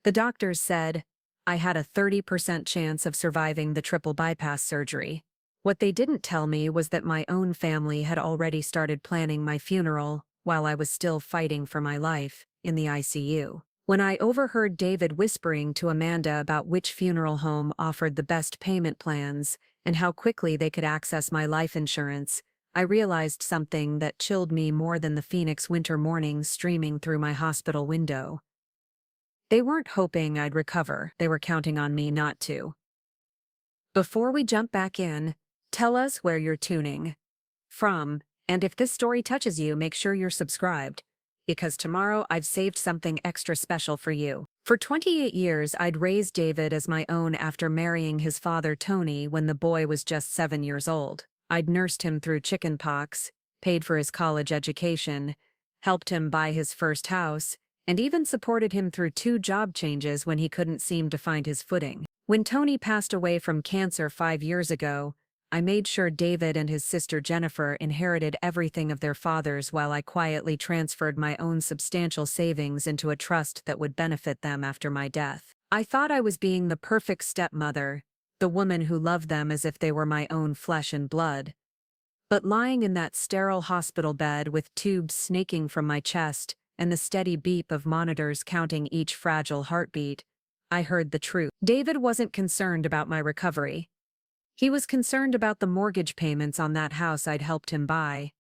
The doctors said I had a 30% chance of surviving the triple bypass surgery. What they didn't tell me was that my own family had already started planning my funeral while I was still fighting for my life in the ICU. When I overheard David whispering to Amanda about which funeral home offered the best payment plans and how quickly they could access my life insurance, I realized something that chilled me more than the Phoenix winter mornings streaming through my hospital window. They weren't hoping I'd recover, they were counting on me not to. Before we jump back in, tell us where you're tuning from, and if this story touches you, make sure you're subscribed, because tomorrow I've saved something extra special for you. For 28 years, I'd raised David as my own after marrying his father Tony when the boy was just 7 years old. I'd nursed him through chickenpox, paid for his college education, helped him buy his first house, and even supported him through 2 job changes when he couldn't seem to find his footing. When Tony passed away from cancer 5 years ago, I made sure David and his sister Jennifer inherited everything of their fathers while I quietly transferred my own substantial savings into a trust that would benefit them after my death. I thought I was being the perfect stepmother, the woman who loved them as if they were my own flesh and blood. But lying in that sterile hospital bed with tubes snaking from my chest and the steady beep of monitors counting each fragile heartbeat, I heard the truth. David wasn't concerned about my recovery. He was concerned about the mortgage payments on that house I'd helped him buy.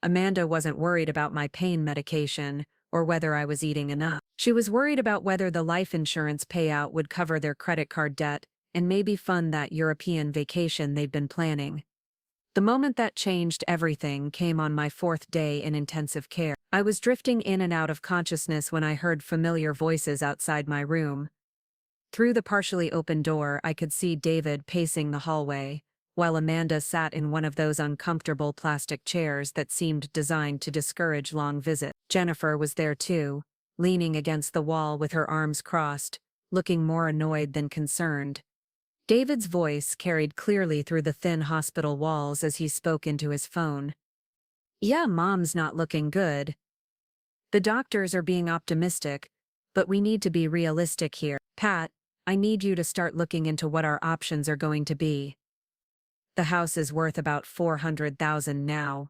Amanda wasn't worried about my pain medication or whether I was eating enough. She was worried about whether the life insurance payout would cover their credit card debt and maybe fund that European vacation they'd been planning. The moment that changed everything came on my 4th day in intensive care. I was drifting in and out of consciousness when I heard familiar voices outside my room. Through the partially open door, I could see David pacing the hallway, while Amanda sat in one of those uncomfortable plastic chairs that seemed designed to discourage long visits. Jennifer was there too, leaning against the wall with her arms crossed, looking more annoyed than concerned. David's voice carried clearly through the thin hospital walls as he spoke into his phone. "Yeah, Mom's not looking good. The doctors are being optimistic, but we need to be realistic here. Pat, I need you to start looking into what our options are going to be. The house is worth about $400,000 now.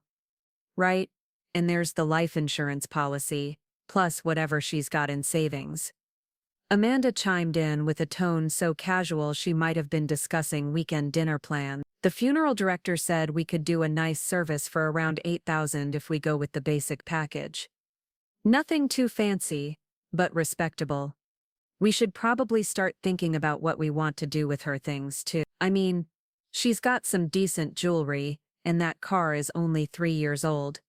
Right? And there's the life insurance policy, plus whatever she's got in savings." Amanda chimed in with a tone so casual she might have been discussing weekend dinner plans. "The funeral director said we could do a nice service for around $8,000 if we go with the basic package. Nothing too fancy, but respectable. We should probably start thinking about what we want to do with her things too. I mean, she's got some decent jewelry, and that car is only 3 years old."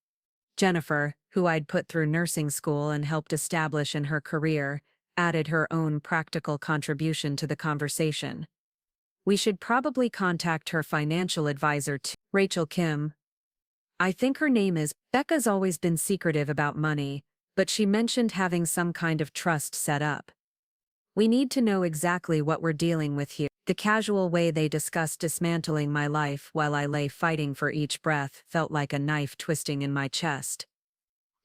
Jennifer, who I'd put through nursing school and helped establish in her career, added her own practical contribution to the conversation. "We should probably contact her financial advisor too." Rachel Kim. I think her name is. Becca's always been secretive about money, but she mentioned having some kind of trust set up. "We need to know exactly what we're dealing with here." The casual way they discussed dismantling my life while I lay fighting for each breath felt like a knife twisting in my chest.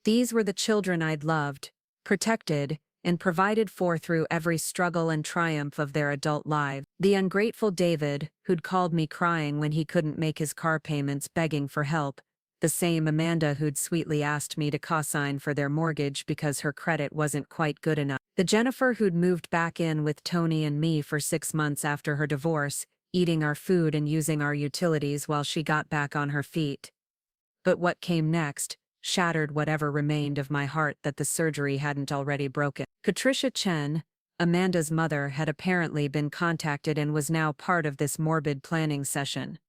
These were the children I'd loved, protected, and provided for through every struggle and triumph of their adult lives. The ungrateful David, who'd called me crying when he couldn't make his car payments begging for help, the same Amanda who'd sweetly asked me to co-sign for their mortgage because her credit wasn't quite good enough. The Jennifer who'd moved back in with Tony and me for 6 months after her divorce, eating our food and using our utilities while she got back on her feet. But what came next shattered whatever remained of my heart that the surgery hadn't already broken. Patricia Chen, Amanda's mother, had apparently been contacted and was now part of this morbid planning session.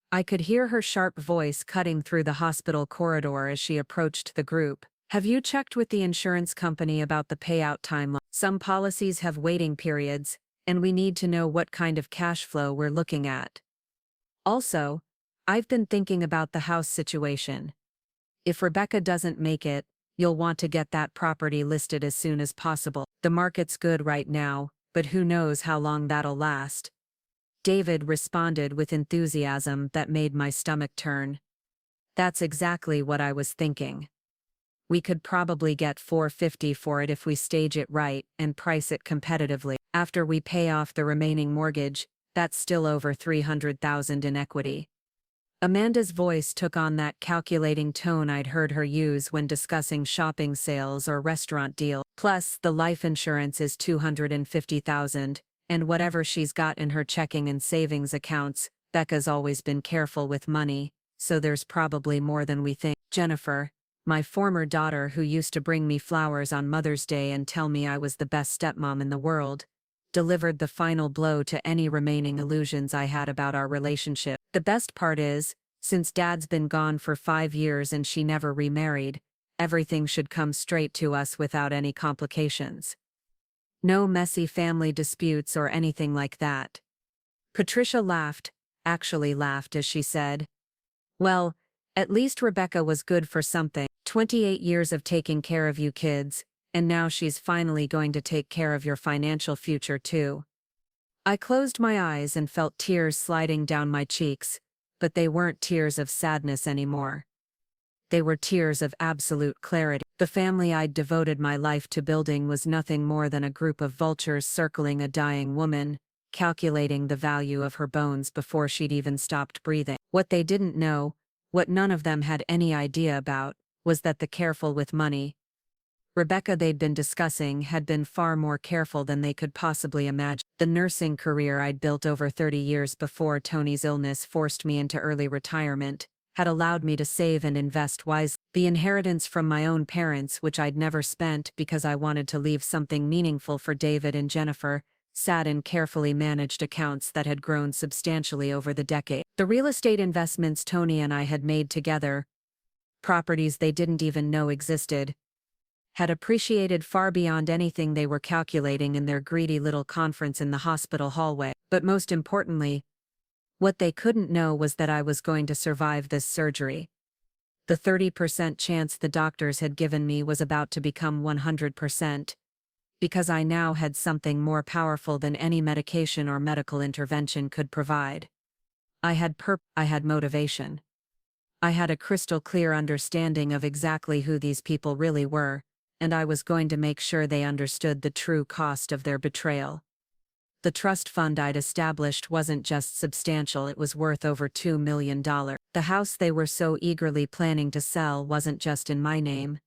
I could hear her sharp voice cutting through the hospital corridor as she approached the group. "Have you checked with the insurance company about the payout timeline? Some policies have waiting periods, and we need to know what kind of cash flow we're looking at. Also, I've been thinking about the house situation. If Rebecca doesn't make it, you'll want to get that property listed as soon as possible. The market's good right now, but who knows how long that'll last." David responded with enthusiasm that made my stomach turn. "That's exactly what I was thinking. We could probably get $450 for it if we stage it right and price it competitively. After we pay off the remaining mortgage, that's still over $300,000 in equity. Amanda's voice took on that calculating tone I'd heard her use when discussing shopping sales or restaurant deals. Plus, the life insurance is $250,000, and whatever she's got in her checking and savings accounts, Becca's always been careful with money, so there's probably more than we think. Jennifer, my former daughter who used to bring me flowers on Mother's Day and tell me I was the best stepmom in the world, delivered the final blow to any remaining illusions I had about our relationship. The best part is, since Dad's been gone for 5 years and she never remarried, everything should come straight to us without any complications. No messy family disputes or anything like that. Patricia laughed, actually laughed as she said, "Well, at least Rebecca was good for something. 28 years of taking care of you kids, and now she's finally going to take care of your financial future too." I closed my eyes and felt tears sliding down my cheeks, but they weren't tears of sadness anymore. They were tears of absolute clarity. The family I'd devoted my life to building was nothing more than a group of vultures circling a dying woman, calculating the value of her bones before she'd even stopped breathing. What they didn't know, what none of them had any idea about, was that the careful with money, Rebecca they'd been discussing had been far more careful than they could possibly imagine. The nursing career I'd built over 30 years before Tony's illness forced me into early retirement had allowed me to save and invest wisely. The inheritance from my own parents, which I'd never spent because I wanted to leave something meaningful for David and Jennifer, sat in carefully managed accounts that had grown substantially over the decade. The real estate investments Tony and I had made together, properties they didn't even know existed, had appreciated far beyond anything they were calculating in their greedy little conference in the hospital hallway. But most importantly, what they couldn't know was that I was going to survive this surgery. The 30% chance the doctors had given me was about to become 100%, because I now had something more powerful than any medication or medical intervention could provide. I had motivation. I had a crystal clear understanding of exactly who these people really were, and I was going to make sure they understood the true cost of their betrayal. The trust fund I'd established wasn't just substantial, it was worth over $2 million. The house they were so eagerly planning to sell wasn't just in my name.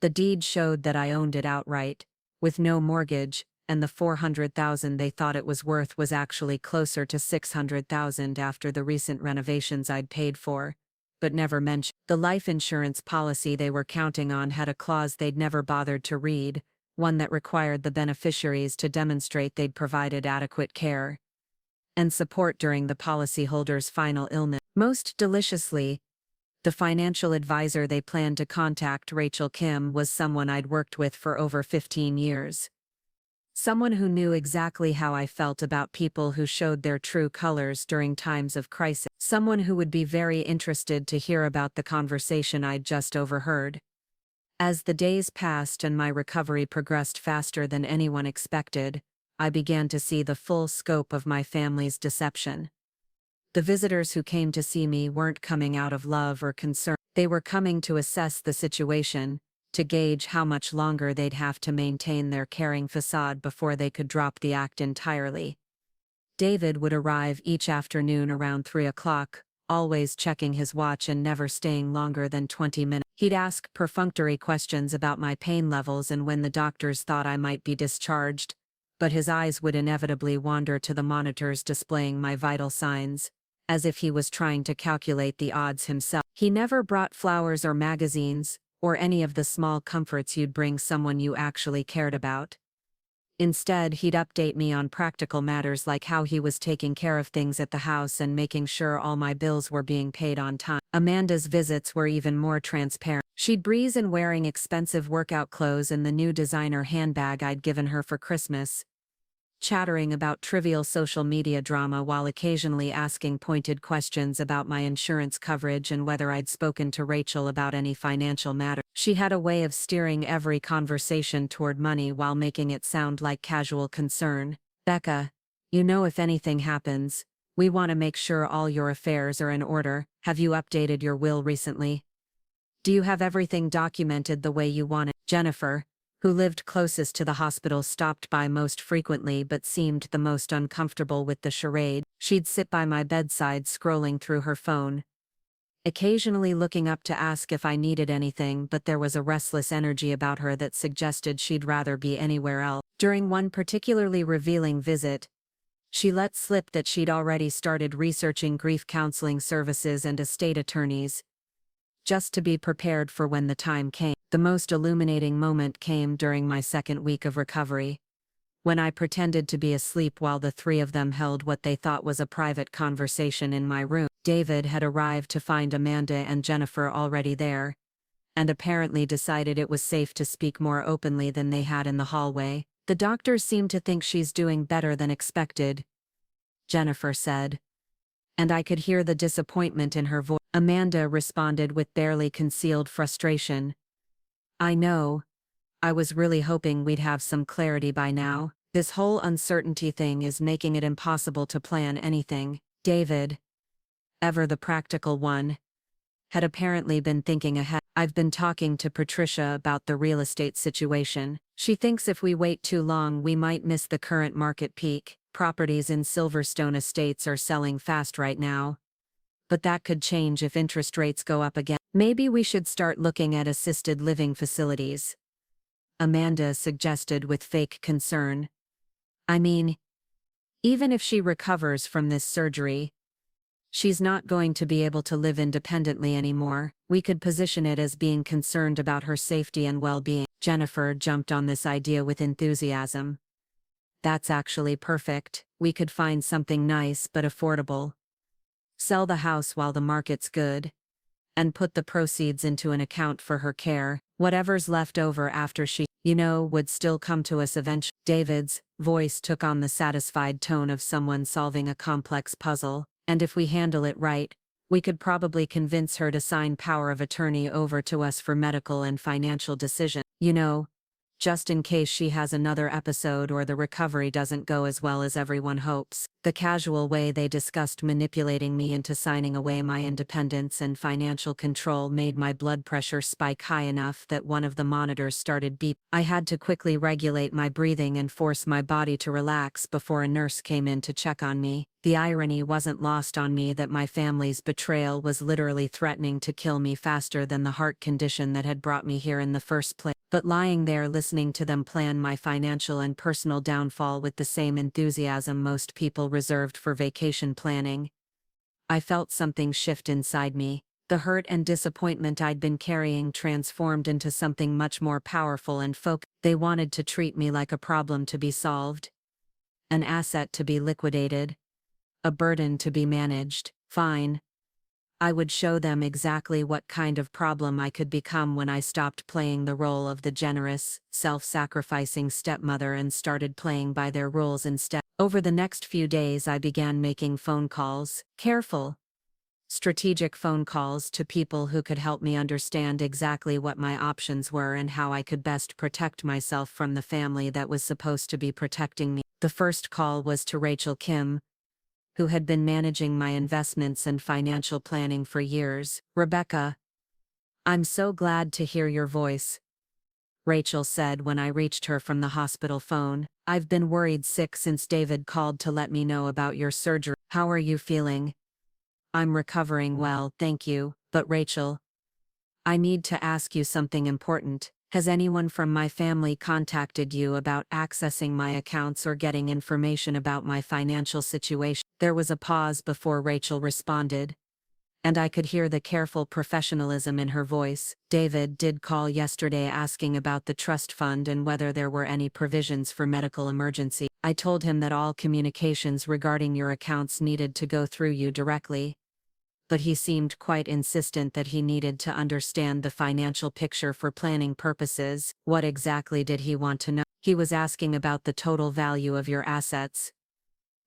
The deed showed that I owned it outright, with no mortgage, and the $400,000 they thought it was worth was actually closer to $600,000 after the recent renovations I'd paid for, but never mentioned. The life insurance policy they were counting on had a clause they'd never bothered to read, one that required the beneficiaries to demonstrate they'd provided adequate care and support during the policyholder's final illness. Most deliciously, the financial advisor they planned to contact, Rachel Kim, was someone I'd worked with for over 15 years. Someone who knew exactly how I felt about people who showed their true colors during times of crisis. Someone who would be very interested to hear about the conversation I'd just overheard. As the days passed and my recovery progressed faster than anyone expected, I began to see the full scope of my family's deception. The visitors who came to see me weren't coming out of love or concern. They were coming to assess the situation, to gauge how much longer they'd have to maintain their caring facade before they could drop the act entirely. David would arrive each afternoon around 3 o'clock, always checking his watch and never staying longer than 20 minutes. He'd ask perfunctory questions about my pain levels and when the doctors thought I might be discharged, but his eyes would inevitably wander to the monitors displaying my vital signs, as if he was trying to calculate the odds himself. He never brought flowers or magazines, or any of the small comforts you'd bring someone you actually cared about. Instead, he'd update me on practical matters like how he was taking care of things at the house and making sure all my bills were being paid on time. Amanda's visits were even more transparent. She'd breeze in wearing expensive workout clothes and the new designer handbag I'd given her for Christmas, chattering about trivial social media drama while occasionally asking pointed questions about my insurance coverage and whether I'd spoken to Rachel about any financial matter. She had a way of steering every conversation toward money while making it sound like casual concern. "Becca, you know, if anything happens, we want to make sure all your affairs are in order. Have you updated your will recently?" Do you have everything documented the way you want it? Jennifer, who lived closest to the hospital, stopped by most frequently but seemed the most uncomfortable with the charade. She'd sit by my bedside scrolling through her phone, occasionally looking up to ask if I needed anything, but there was a restless energy about her that suggested she'd rather be anywhere else. During one particularly revealing visit, she let slip that she'd already started researching grief counseling services and estate attorneys, just to be prepared for when the time came. The most illuminating moment came during my second week of recovery, when I pretended to be asleep while the three of them held what they thought was a private conversation in my room. David had arrived to find Amanda and Jennifer already there, and apparently decided it was safe to speak more openly than they had in the hallway. The doctors seem to think she's doing better than expected, Jennifer said, and I could hear the disappointment in her voice. Amanda responded with barely concealed frustration. I know. I was really hoping we'd have some clarity by now. This whole uncertainty thing is making it impossible to plan anything. David, ever the practical one, had apparently been thinking ahead. I've been talking to Patricia about the real estate situation. She thinks if we wait too long we might miss the current market peak. Properties in Silverstone Estates are selling fast right now, but that could change if interest rates go up again. Maybe we should start looking at assisted living facilities, Amanda suggested with fake concern. I mean, even if she recovers from this surgery, she's not going to be able to live independently anymore. We could position it as being concerned about her safety and well-being. Jennifer jumped on this idea with enthusiasm. That's actually perfect. We could find something nice but affordable, sell the house while the market's good, and put the proceeds into an account for her care. Whatever's left over after she, would still come to us eventually. David's voice took on the satisfied tone of someone solving a complex puzzle. And if we handle it right, we could probably convince her to sign power of attorney over to us for medical and financial decisions. Just in case she has another episode or the recovery doesn't go as well as everyone hopes. The casual way they discussed manipulating me into signing away my independence and financial control made my blood pressure spike high enough that one of the monitors started beeping. I had to quickly regulate my breathing and force my body to relax before a nurse came in to check on me. The irony wasn't lost on me that my family's betrayal was literally threatening to kill me faster than the heart condition that had brought me here in the first place. But lying there listening to them plan my financial and personal downfall with the same enthusiasm most people reserved for vacation planning, I felt something shift inside me. The hurt and disappointment I'd been carrying transformed into something much more powerful and focused. They wanted to treat me like a problem to be solved, an asset to be liquidated, a burden to be managed. Fine. I would show them exactly what kind of problem I could become when I stopped playing the role of the generous, self-sacrificing stepmother and started playing by their rules instead. Over the next few days I began making phone calls, careful, strategic phone calls to people who could help me understand exactly what my options were and how I could best protect myself from the family that was supposed to be protecting me. The first call was to Rachel Kim, who had been managing my investments and financial planning for years. Rebecca, I'm so glad to hear your voice, Rachel said when I reached her from the hospital phone. I've been worried sick since David called to let me know about your surgery. How are you feeling? I'm recovering well, thank you, but Rachel, I need to ask you something important. Has anyone from my family contacted you about accessing my accounts or getting information about my financial situation? There was a pause before Rachel responded, and I could hear the careful professionalism in her voice. David did call yesterday asking about the trust fund and whether there were any provisions for medical emergency. I told him that all communications regarding your accounts needed to go through you directly, but he seemed quite insistent that he needed to understand the financial picture for planning purposes. What exactly did he want to know? He was asking about the total value of your assets,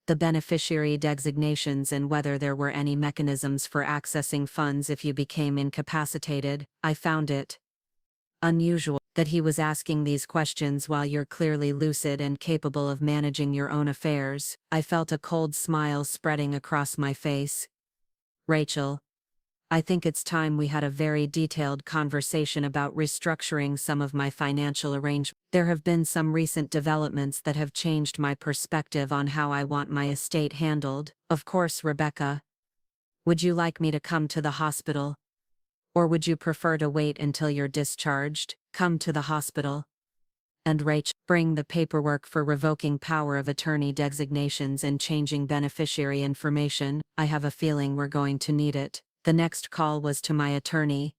the beneficiary designations, and whether there were any mechanisms for accessing funds if you became incapacitated. I found it unusual that he was asking these questions while you're clearly lucid and capable of managing your own affairs. I felt a cold smile spreading across my face. Rachel, I think it's time we had a very detailed conversation about restructuring some of my financial arrangements. There have been some recent developments that have changed my perspective on how I want my estate handled. Of course, Rebecca. Would you like me to come to the hospital? Or would you prefer to wait until you're discharged? Come to the hospital. And Rach, bring the paperwork for revoking power of attorney designations and changing beneficiary information. I have a feeling we're going to need it. The next call was to my attorney,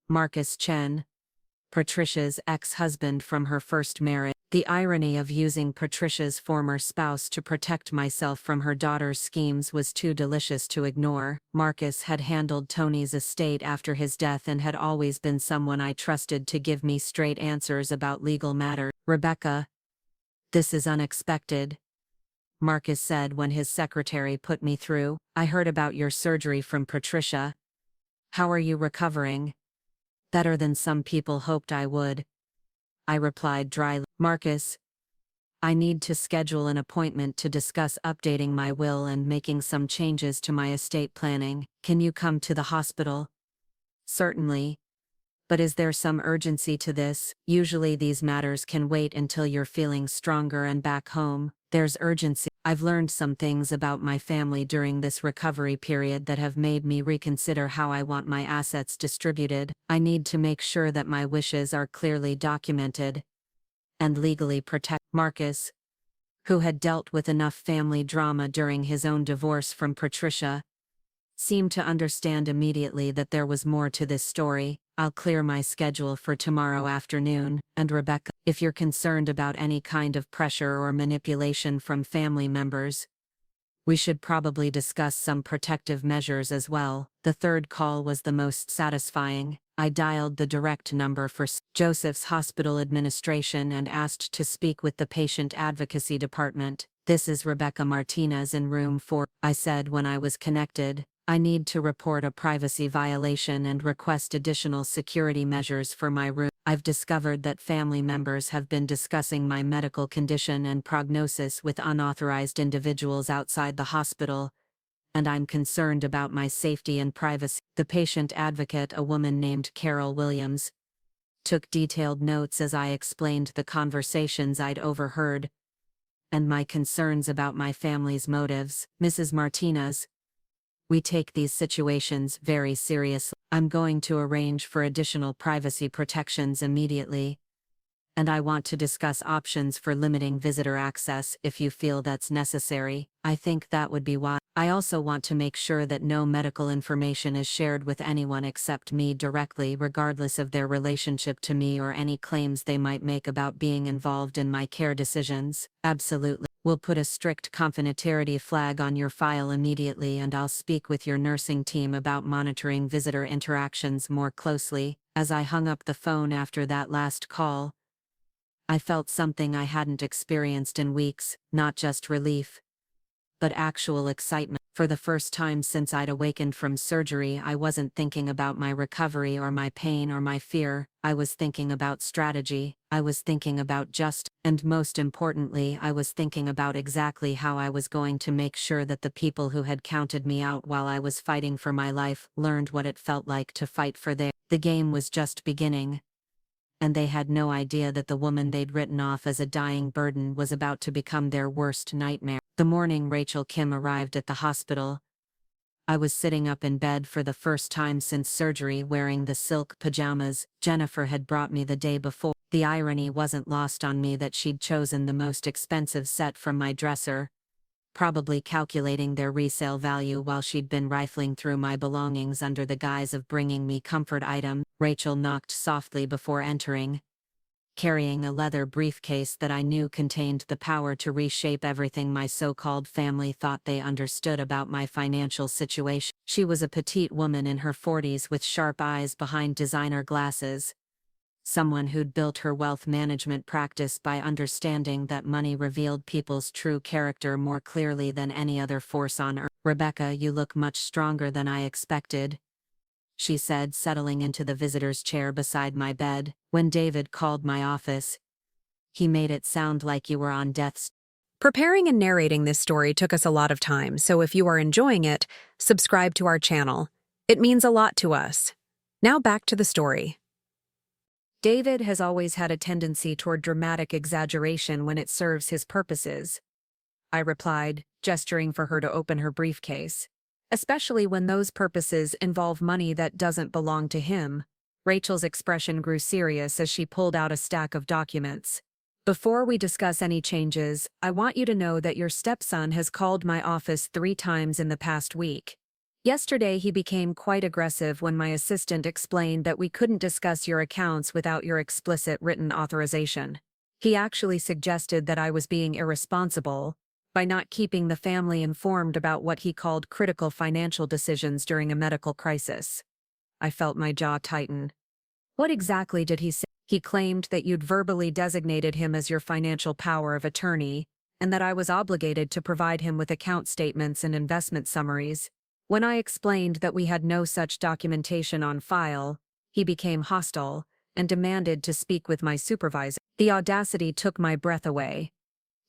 Marcus Chen, Patricia's ex-husband from her first marriage. The irony of using Patricia's former spouse to protect myself from her daughter's schemes was too delicious to ignore. Marcus had handled Tony's estate after his death and had always been someone I trusted to give me straight answers about legal matters. Rebecca, this is unexpected, Marcus said when his secretary put me through. I heard about your surgery from Patricia. How are you recovering? Better than some people hoped I would, I replied dryly. Marcus, I need to schedule an appointment to discuss updating my will and making some changes to my estate planning. Can you come to the hospital? Certainly. But is there some urgency to this? Usually these matters can wait until you're feeling stronger and back home. There's urgency. I've learned some things about my family during this recovery period that have made me reconsider how I want my assets distributed. I need to make sure that my wishes are clearly documented and legally protected. Marcus, who had dealt with enough family drama during his own divorce from Patricia, seemed to understand immediately that there was more to this story. I'll clear my schedule for tomorrow afternoon. And Rebecca, if you're concerned about any kind of pressure or manipulation from family members, we should probably discuss some protective measures as well. The third call was the most satisfying. I dialed the direct number for Joseph's hospital administration and asked to speak with the patient advocacy department. This is Rebecca Martinez in room 4, I said when I was connected. I need to report a privacy violation and request additional security measures for my room. I've discovered that family members have been discussing my medical condition and prognosis with unauthorized individuals outside the hospital, and I'm concerned about my safety and privacy. The patient advocate, a woman named Carol Williams, took detailed notes as I explained the conversations I'd overheard and my concerns about my family's motives. Mrs. Martinez, we take these situations very seriously. I'm going to arrange for additional privacy protections immediately, and I want to discuss options for limiting visitor access if you feel that's necessary. I think that would be wise. I also want to make sure that no medical information is shared with anyone except me directly, regardless of their relationship to me or any claims they might make about being involved in my care decisions. Absolutely. We'll put a strict confidentiality flag on your file immediately, and I'll speak with your nursing team about monitoring visitor interactions more closely. As I hung up the phone after that last call, I felt something I hadn't experienced in weeks, not just relief, but actual excitement. For the first time since I'd awakened from surgery, I wasn't thinking about my recovery or my pain or my fear. I was thinking about strategy. I was thinking about and most importantly, I was thinking about exactly how I was going to make sure that the people who had counted me out while I was fighting for my life learned what it felt like to fight for their. The game was just beginning, and they had no idea that the woman they'd written off as a dying burden was about to become their worst nightmare. The morning Rachel Kim arrived at the hospital, I was sitting up in bed for the first time since surgery, wearing the silk pajamas Jennifer had brought me the day before. The irony wasn't lost on me that she'd chosen the most expensive set from my dresser, probably calculating their resale value while she'd been rifling through my belongings under the guise of bringing me comfort items. Rachel knocked softly before entering, carrying a leather briefcase that I knew contained the power to reshape everything my so-called family thought they understood about my financial situation. She was a petite woman in her 40s with sharp eyes behind designer glasses, someone who'd built her wealth management practice by understanding that money revealed people's true character more clearly than any other force on earth. "Rebecca, you look much stronger than I expected," she said, settling into the visitor's chair beside my bed. "When David called my office, he made it sound like you were on death's." Preparing and narrating this story took us a lot of time, so if you are enjoying it, subscribe to our channel. It means a lot to us. Now back to the story. David has always had a tendency toward dramatic exaggeration when it serves his purposes, I replied, gesturing for her to open her briefcase. Especially when those purposes involve money that doesn't belong to him. Rachel's expression grew serious as she pulled out a stack of documents. Before we discuss any changes, I want you to know that your stepson has called my office 3 times in the past week. Yesterday he became quite aggressive when my assistant explained that we couldn't discuss your accounts without your explicit written authorization. He actually suggested that I was being irresponsible by not keeping the family informed about what he called critical financial decisions during a medical crisis. I felt my jaw tighten. What exactly did he say? He claimed that you'd verbally designated him as your financial power of attorney, and that I was obligated to provide him with account statements and investment summaries. When I explained that we had no such documentation on file, he became hostile and demanded to speak with my supervisor. The audacity took my breath away.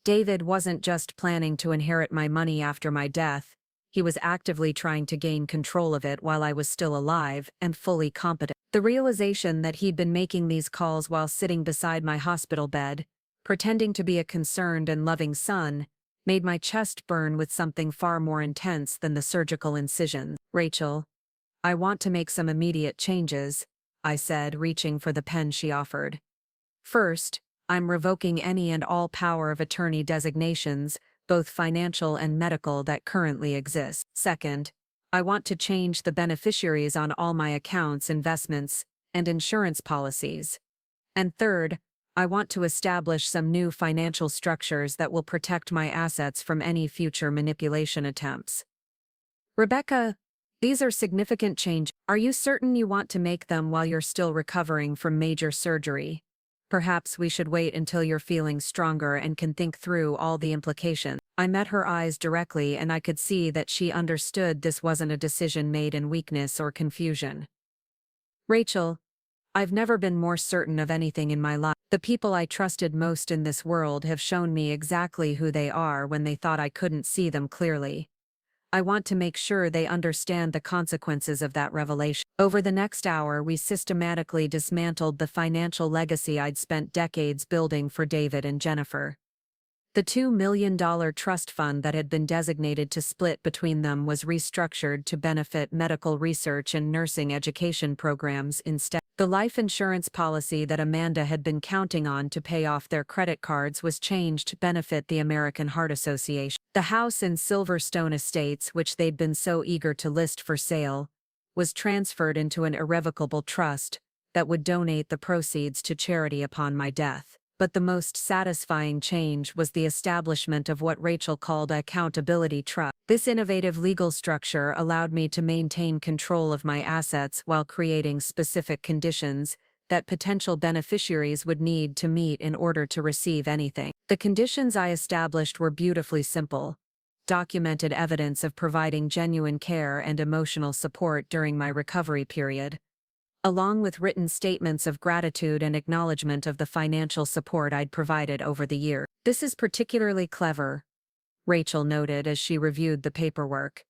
David wasn't just planning to inherit my money after my death, he was actively trying to gain control of it while I was still alive and fully competent. The realization that he'd been making these calls while sitting beside my hospital bed, pretending to be a concerned and loving son, made my chest burn with something far more intense than the surgical incisions. Rachel, I want to make some immediate changes, I said, reaching for the pen she offered. First, I'm revoking any and all power of attorney designations, both financial and medical, that currently exist. Second, I want to change the beneficiaries on all my accounts, investments, and insurance policies. And third, I want to establish some new financial structures that will protect my assets from any future manipulation attempts. Rebecca, these are significant changes. Are you certain you want to make them while you're still recovering from major surgery? Perhaps we should wait until you're feeling stronger and can think through all the implications. I met her eyes directly and I could see that she understood this wasn't a decision made in weakness or confusion. Rachel, I've never been more certain of anything in my life. The people I trusted most in this world have shown me exactly who they are when they thought I couldn't see them clearly. I want to make sure they understand the consequences of that revelation. Over the next hour, we systematically dismantled the financial legacy I'd spent decades building for David and Jennifer. The $2 million trust fund that had been designated to split between them was restructured to benefit medical research and nursing education programs instead. The life insurance policy that Amanda had been counting on to pay off their credit cards was changed to benefit the American Heart Association. The house in Silverstone Estates, which they'd been so eager to list for sale, was transferred into an irrevocable trust that would donate the proceeds to charity upon my death. But the most satisfying change was the establishment of what Rachel called a accountability trust. This innovative legal structure allowed me to maintain control of my assets while creating specific conditions that potential beneficiaries would need to meet in order to receive anything. The conditions I established were beautifully simple: documented evidence of providing genuine care and emotional support during my recovery period, along with written statements of gratitude and acknowledgement of the financial support I'd provided over the year. This is particularly clever, Rachel noted as she reviewed the paperwork.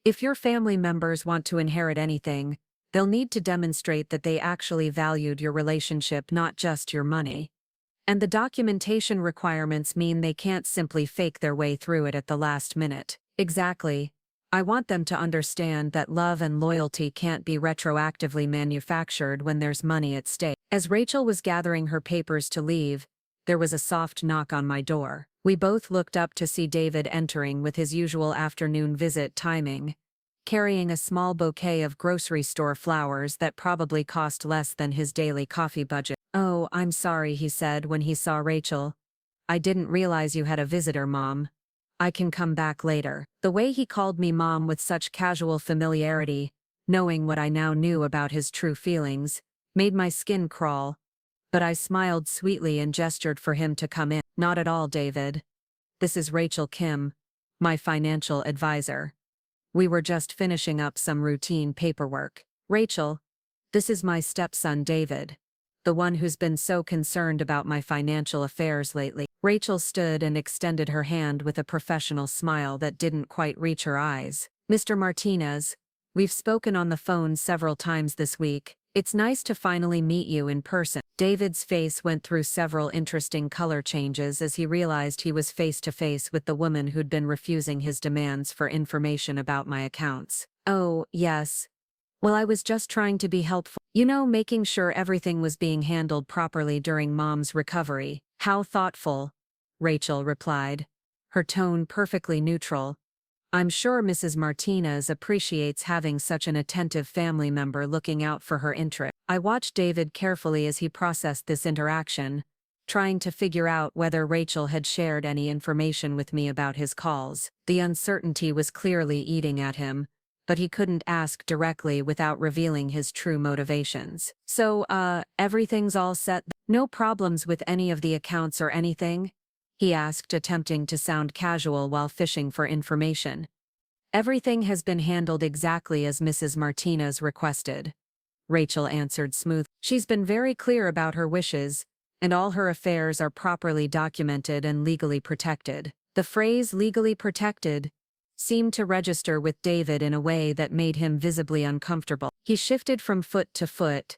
If your family members want to inherit anything, they'll need to demonstrate that they actually valued your relationship, not just your money. And the documentation requirements mean they can't simply fake their way through it at the last minute. Exactly. I want them to understand that love and loyalty can't be retroactively manufactured when there's money at stake. As Rachel was gathering her papers to leave, there was a soft knock on my door. We both looked up to see David entering with his usual afternoon visit timing, carrying a small bouquet of grocery store flowers that probably cost less than his daily coffee budget. "Oh, I'm sorry," he said when he saw Rachel. "I didn't realize you had a visitor, Mom. I can come back later." The way he called me Mom with such casual familiarity, knowing what I now knew about his true feelings, made my skin crawl, but I smiled sweetly and gestured for him to come in. "Not at all, David. This is Rachel Kim, my financial advisor. We were just finishing up some routine paperwork." "Rachel, this is my stepson David, the one who's been so concerned about my financial affairs lately." Rachel stood and extended her hand with a professional smile that didn't quite reach her eyes. "Mr. Martinez, We've spoken on the phone several times this week. It's nice to finally meet you in person. David's face went through several interesting color changes as he realized he was face to face with the woman who'd been refusing his demands for information about my accounts. Oh, yes. Well, I was just trying to be helpful. Making sure everything was being handled properly during Mom's recovery. How thoughtful, Rachel replied, her tone perfectly neutral. I'm sure Mrs. Martinez appreciates having such an attentive family member looking out for her interests. I watched David carefully as he processed this interaction, trying to figure out whether Rachel had shared any information with me about his calls. The uncertainty was clearly eating at him, but he couldn't ask directly without revealing his true motivations. So, everything's all set? No problems with any of the accounts or anything? He asked, attempting to sound casual while fishing for information. Everything has been handled exactly as Mrs. Martinez requested, Rachel answered smoothly. She's been very clear about her wishes, and all her affairs are properly documented and legally protected. The phrase legally protected seemed to register with David in a way that made him visibly uncomfortable. He shifted from foot to foot,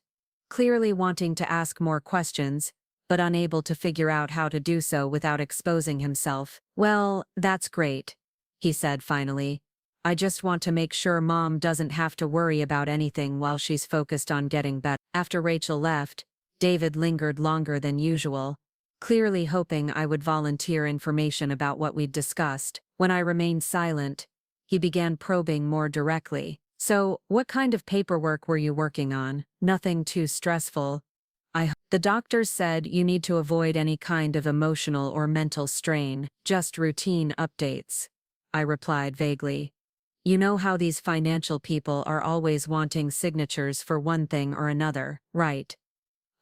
clearly wanting to ask more questions, but unable to figure out how to do so without exposing himself. Well, that's great, he said finally. I just want to make sure Mom doesn't have to worry about anything while she's focused on getting better. After Rachel left, David lingered longer than usual, clearly hoping I would volunteer information about what we'd discussed. When I remained silent, he began probing more directly. So, what kind of paperwork were you working on? Nothing too stressful. The doctors said you need to avoid any kind of emotional or mental strain, just routine updates, I replied vaguely. You know how these financial people are always wanting signatures for one thing or another, right?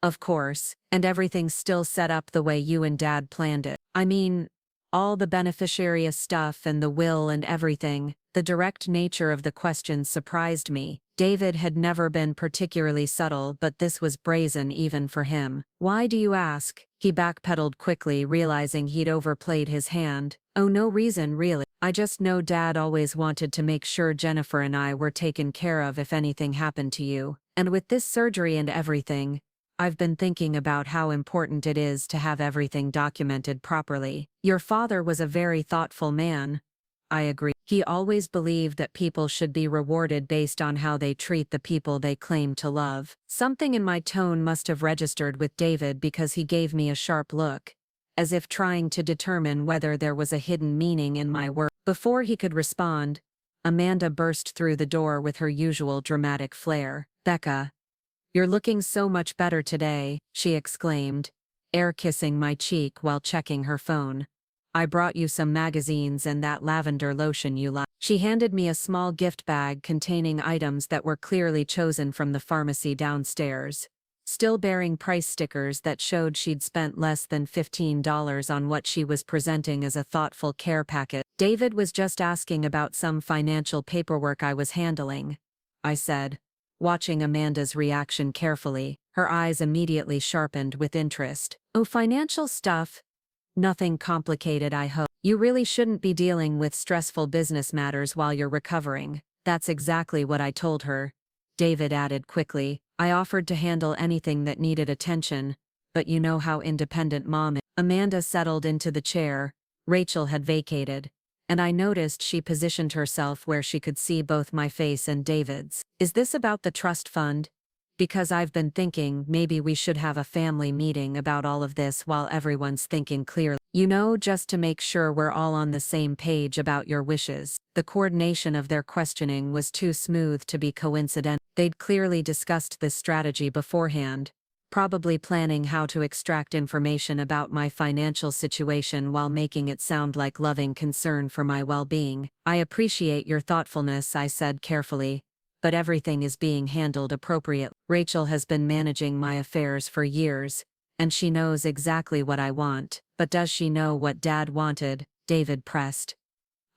Of course, and everything's still set up the way you and Dad planned it. I mean, all the beneficiary stuff and the will and everything. The direct nature of the questions surprised me. David had never been particularly subtle, but this was brazen even for him. Why do you ask? He backpedaled quickly, realizing he'd overplayed his hand. Oh, no reason really. I just know Dad always wanted to make sure Jennifer and I were taken care of if anything happened to you. And with this surgery and everything, I've been thinking about how important it is to have everything documented properly. Your father was a very thoughtful man. I agree. He always believed that people should be rewarded based on how they treat the people they claim to love. Something in my tone must have registered with David because he gave me a sharp look, as if trying to determine whether there was a hidden meaning in my words. Before he could respond, Amanda burst through the door with her usual dramatic flair. Becca, you're looking so much better today, she exclaimed, air-kissing my cheek while checking her phone. I brought you some magazines and that lavender lotion you like. She handed me a small gift bag containing items that were clearly chosen from the pharmacy downstairs, still bearing price stickers that showed she'd spent less than $15 on what she was presenting as a thoughtful care packet. David was just asking about some financial paperwork I was handling, I said, watching Amanda's reaction carefully. Her eyes immediately sharpened with interest. Oh, financial stuff? Nothing complicated, I hope. You really shouldn't be dealing with stressful business matters while you're recovering. That's exactly what I told her, David added quickly. I offered to handle anything that needed attention, but you know how independent Mom is. Amanda settled into the chair Rachel had vacated, and I noticed she positioned herself where she could see both my face and David's. Is this about the trust fund? Because I've been thinking maybe we should have a family meeting about all of this while everyone's thinking clearly. Just to make sure we're all on the same page about your wishes. The coordination of their questioning was too smooth to be coincidental. They'd clearly discussed this strategy beforehand, probably planning how to extract information about my financial situation while making it sound like loving concern for my well-being. I appreciate your thoughtfulness, I said carefully, but everything is being handled appropriately. Rachel has been managing my affairs for years, and she knows exactly what I want. But does she know what Dad wanted? David pressed.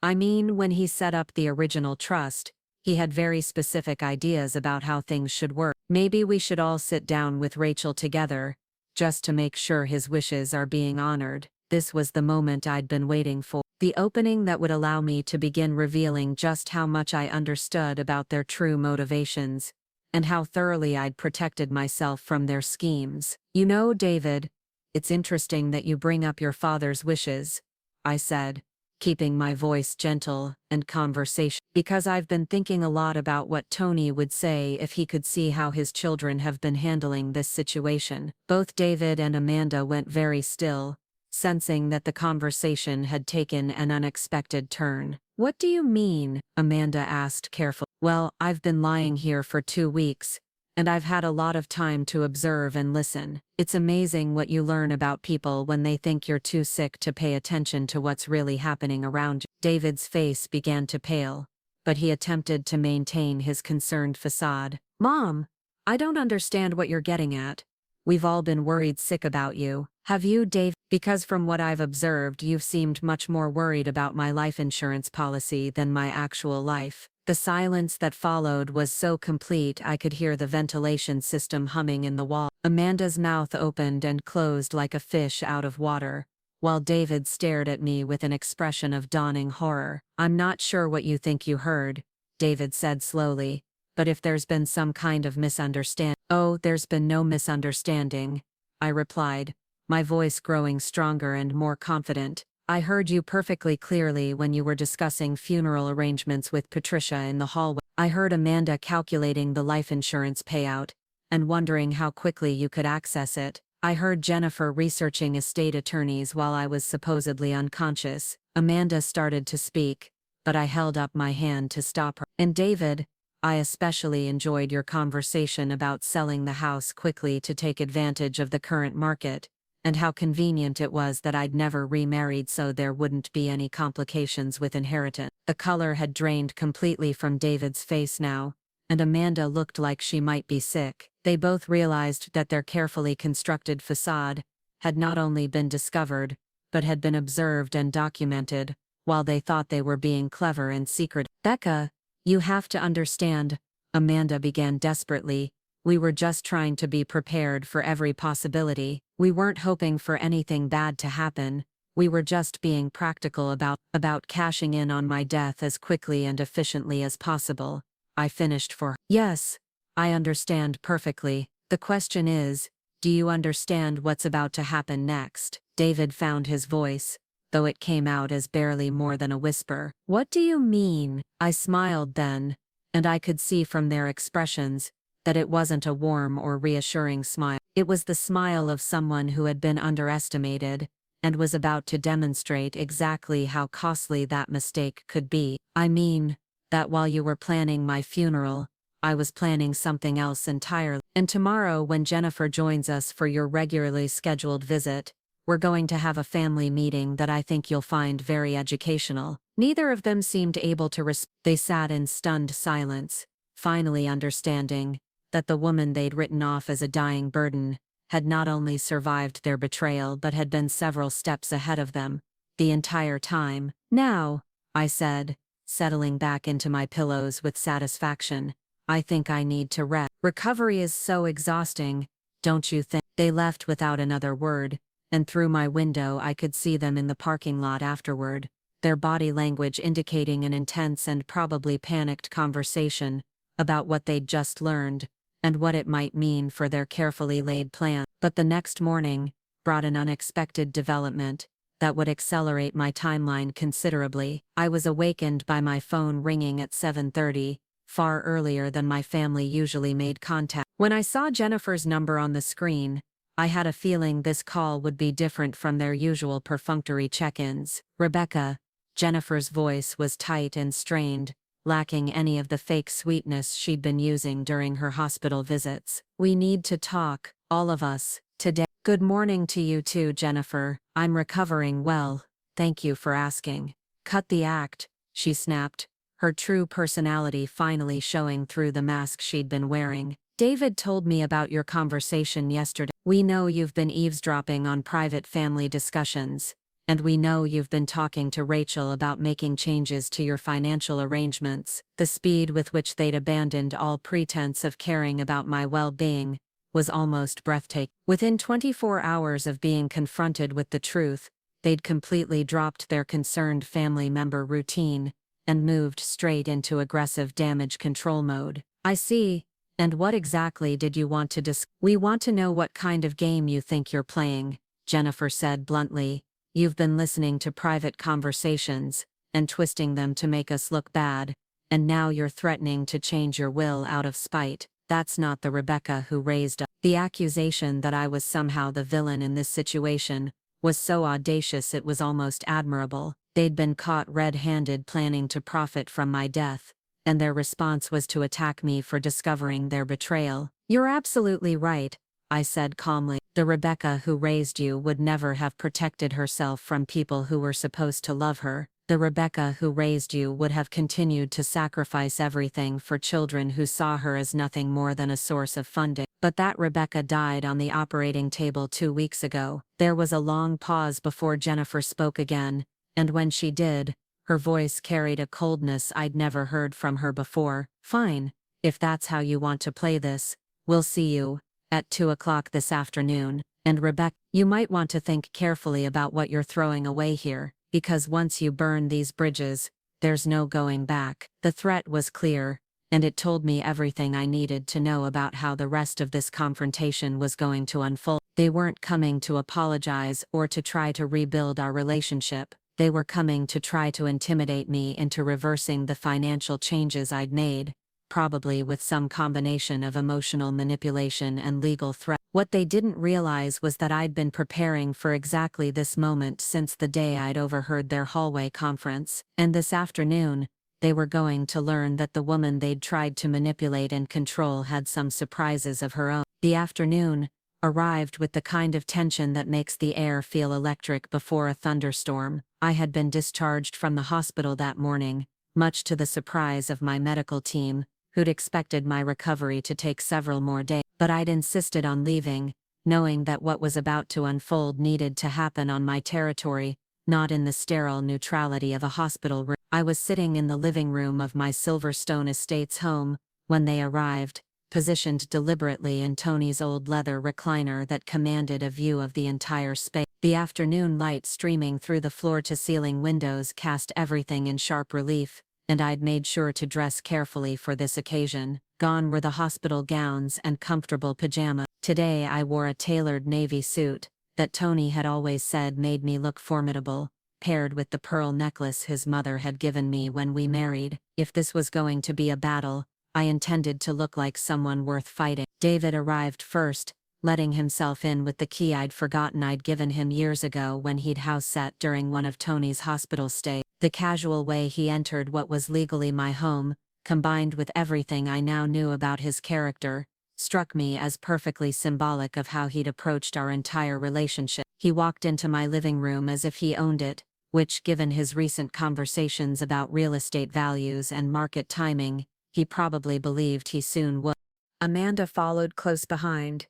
I mean, when he set up the original trust, he had very specific ideas about how things should work. Maybe we should all sit down with Rachel together, just to make sure his wishes are being honored. This was the moment I'd been waiting for. The opening that would allow me to begin revealing just how much I understood about their true motivations, and how thoroughly I'd protected myself from their schemes. You know, David, it's interesting that you bring up your father's wishes, I said, keeping my voice gentle and conversational, because I've been thinking a lot about what Tony would say if he could see how his children have been handling this situation. Both David and Amanda went very still, sensing that the conversation had taken an unexpected turn. What do you mean? Amanda asked carefully. Well, I've been lying here for 2 weeks, and I've had a lot of time to observe and listen. It's amazing what you learn about people when they think you're too sick to pay attention to what's really happening around you. David's face began to pale, but he attempted to maintain his concerned facade. Mom, I don't understand what you're getting at. We've all been worried sick about you. Have you, Dave? Because from what I've observed, you've seemed much more worried about my life insurance policy than my actual life. The silence that followed was so complete I could hear the ventilation system humming in the wall. Amanda's mouth opened and closed like a fish out of water, while David stared at me with an expression of dawning horror. I'm not sure what you think you heard, David said slowly, but if there's been some kind of misunderstanding— Oh, there's been no misunderstanding, I replied, my voice growing stronger and more confident. I heard you perfectly clearly when you were discussing funeral arrangements with Patricia in the hallway. I heard Amanda calculating the life insurance payout and wondering how quickly you could access it. I heard Jennifer researching estate attorneys while I was supposedly unconscious. Amanda started to speak, but I held up my hand to stop her. And David, I especially enjoyed your conversation about selling the house quickly to take advantage of the current market, and how convenient it was that I'd never remarried so there wouldn't be any complications with inheritance. The color had drained completely from David's face now, and Amanda looked like she might be sick. They both realized that their carefully constructed facade had not only been discovered, but had been observed and documented, while they thought they were being clever and secretive. Becca, you have to understand, Amanda began desperately. We were just trying to be prepared for every possibility. We weren't hoping for anything bad to happen. We were just being practical about cashing in on my death as quickly and efficiently as possible. I finished for her. Yes, I understand perfectly. The question is, do you understand what's about to happen next? David found his voice, though it came out as barely more than a whisper. What do you mean? I smiled then, and I could see from their expressions that it wasn't a warm or reassuring smile. It was the smile of someone who had been underestimated and was about to demonstrate exactly how costly that mistake could be. I mean, that while you were planning my funeral, I was planning something else entirely. And tomorrow, when Jennifer joins us for your regularly scheduled visit, we're going to have a family meeting that I think you'll find very educational. Neither of them seemed able to respond. They sat in stunned silence, finally understanding that the woman they'd written off as a dying burden had not only survived their betrayal but had been several steps ahead of them the entire time. Now, I said, settling back into my pillows with satisfaction, I think I need to rest. Recovery is so exhausting, don't you think? They left without another word, and through my window I could see them in the parking lot afterward, their body language indicating an intense and probably panicked conversation about what they'd just learned and what it might mean for their carefully laid plan. But the next morning brought an unexpected development that would accelerate my timeline considerably. I was awakened by my phone ringing at 7:30, far earlier than my family usually made contact. When I saw Jennifer's number on the screen, I had a feeling this call would be different from their usual perfunctory check-ins. Rebecca, Jennifer's voice was tight and strained, lacking any of the fake sweetness she'd been using during her hospital visits. We need to talk, all of us, today. Good morning to you too, Jennifer. I'm recovering well, thank you for asking. Cut the act, she snapped, her true personality finally showing through the mask she'd been wearing. David told me about your conversation yesterday. We know you've been eavesdropping on private family discussions, and we know you've been talking to Rachel about making changes to your financial arrangements. The speed with which they'd abandoned all pretense of caring about my well-being was almost breathtaking. Within 24 hours of being confronted with the truth, they'd completely dropped their concerned family member routine and moved straight into aggressive damage control mode. I see. And what exactly did you want to discuss? We want to know what kind of game you think you're playing, Jennifer said bluntly. You've been listening to private conversations and twisting them to make us look bad, and now you're threatening to change your will out of spite. That's not the Rebecca who raised us. The accusation that I was somehow the villain in this situation was so audacious it was almost admirable. They'd been caught red-handed planning to profit from my death, and their response was to attack me for discovering their betrayal. You're absolutely right, I said calmly. The Rebecca who raised you would never have protected herself from people who were supposed to love her. The Rebecca who raised you would have continued to sacrifice everything for children who saw her as nothing more than a source of funding. But that Rebecca died on the operating table 2 weeks ago. There was a long pause before Jennifer spoke again, and when she did, her voice carried a coldness I'd never heard from her before. Fine, if that's how you want to play this, we'll see you at 2 o'clock this afternoon. And Rebecca, you might want to think carefully about what you're throwing away here, because once you burn these bridges, there's no going back. The threat was clear, and it told me everything I needed to know about how the rest of this confrontation was going to unfold. They weren't coming to apologize or to try to rebuild our relationship. They were coming to try to intimidate me into reversing the financial changes I'd made, probably with some combination of emotional manipulation and legal threat. What they didn't realize was that I'd been preparing for exactly this moment since the day I'd overheard their hallway conference, and this afternoon, they were going to learn that the woman they'd tried to manipulate and control had some surprises of her own. The afternoon arrived with the kind of tension that makes the air feel electric before a thunderstorm. I had been discharged from the hospital that morning, much to the surprise of my medical team, who'd expected my recovery to take several more days. But I'd insisted on leaving, knowing that what was about to unfold needed to happen on my territory, not in the sterile neutrality of a hospital room. I was sitting in the living room of my Silverstone Estates home when they arrived, positioned deliberately in Tony's old leather recliner that commanded a view of the entire space. The afternoon light streaming through the floor-to-ceiling windows cast everything in sharp relief, and I'd made sure to dress carefully for this occasion. Gone were the hospital gowns and comfortable pajamas. Today I wore a tailored navy suit that Tony had always said made me look formidable, paired with the pearl necklace his mother had given me when we married. If this was going to be a battle, I intended to look like someone worth fighting. David arrived first, letting himself in with the key I'd forgotten I'd given him years ago when he'd house sat during one of Tony's hospital stays. The casual way he entered what was legally my home, combined with everything I now knew about his character, struck me as perfectly symbolic of how he'd approached our entire relationship. He walked into my living room as if he owned it, which, given his recent conversations about real estate values and market timing, he probably believed he soon would. Amanda followed close behind,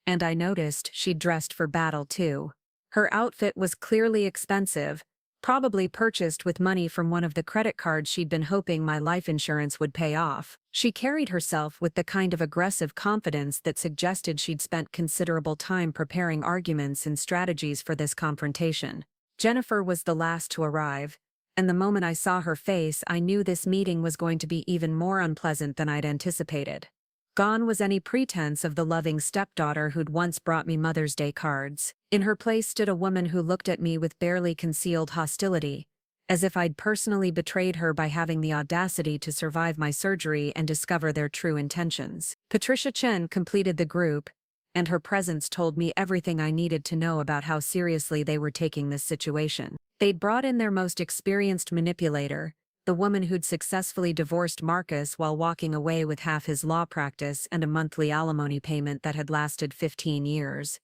and I noticed she'd dressed for battle too. Her outfit was clearly expensive, probably purchased with money from one of the credit cards she'd been hoping my life insurance would pay off. She carried herself with the kind of aggressive confidence that suggested she'd spent considerable time preparing arguments and strategies for this confrontation. Jennifer was the last to arrive, and the moment I saw her face, I knew this meeting was going to be even more unpleasant than I'd anticipated. Gone was any pretense of the loving stepdaughter who'd once brought me Mother's Day cards. In her place stood a woman who looked at me with barely concealed hostility, as if I'd personally betrayed her by having the audacity to survive my surgery and discover their true intentions. Patricia Chen completed the group, and her presence told me everything I needed to know about how seriously they were taking this situation. They'd brought in their most experienced manipulator, the woman who'd successfully divorced Marcus while walking away with half his law practice and a monthly alimony payment that had lasted 15 years.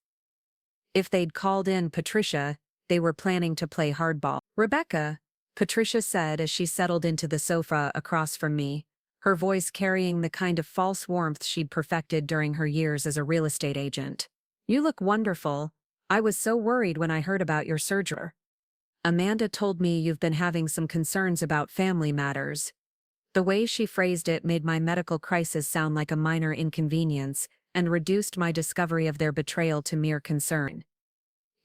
If they'd called in Patricia, they were planning to play hardball. Rebecca, Patricia said as she settled into the sofa across from me, her voice carrying the kind of false warmth she'd perfected during her years as a real estate agent. You look wonderful. I was so worried when I heard about your surgery. Amanda told me you've been having some concerns about family matters. The way she phrased it made my medical crisis sound like a minor inconvenience and reduced my discovery of their betrayal to mere concern.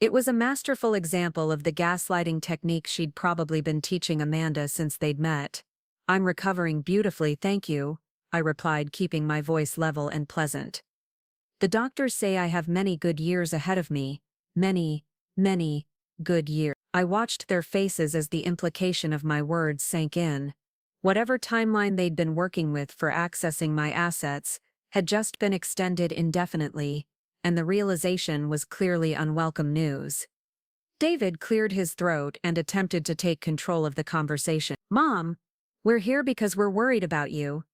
It was a masterful example of the gaslighting technique she'd probably been teaching Amanda since they'd met. "I'm recovering beautifully, thank you," I replied, keeping my voice level and pleasant. "The doctors say I have many good years ahead of me. Many, many good years." I watched their faces as the implication of my words sank in. Whatever timeline they'd been working with for accessing my assets had just been extended indefinitely, and the realization was clearly unwelcome news. David cleared his throat and attempted to take control of the conversation. "Mom, we're here because we're worried about you.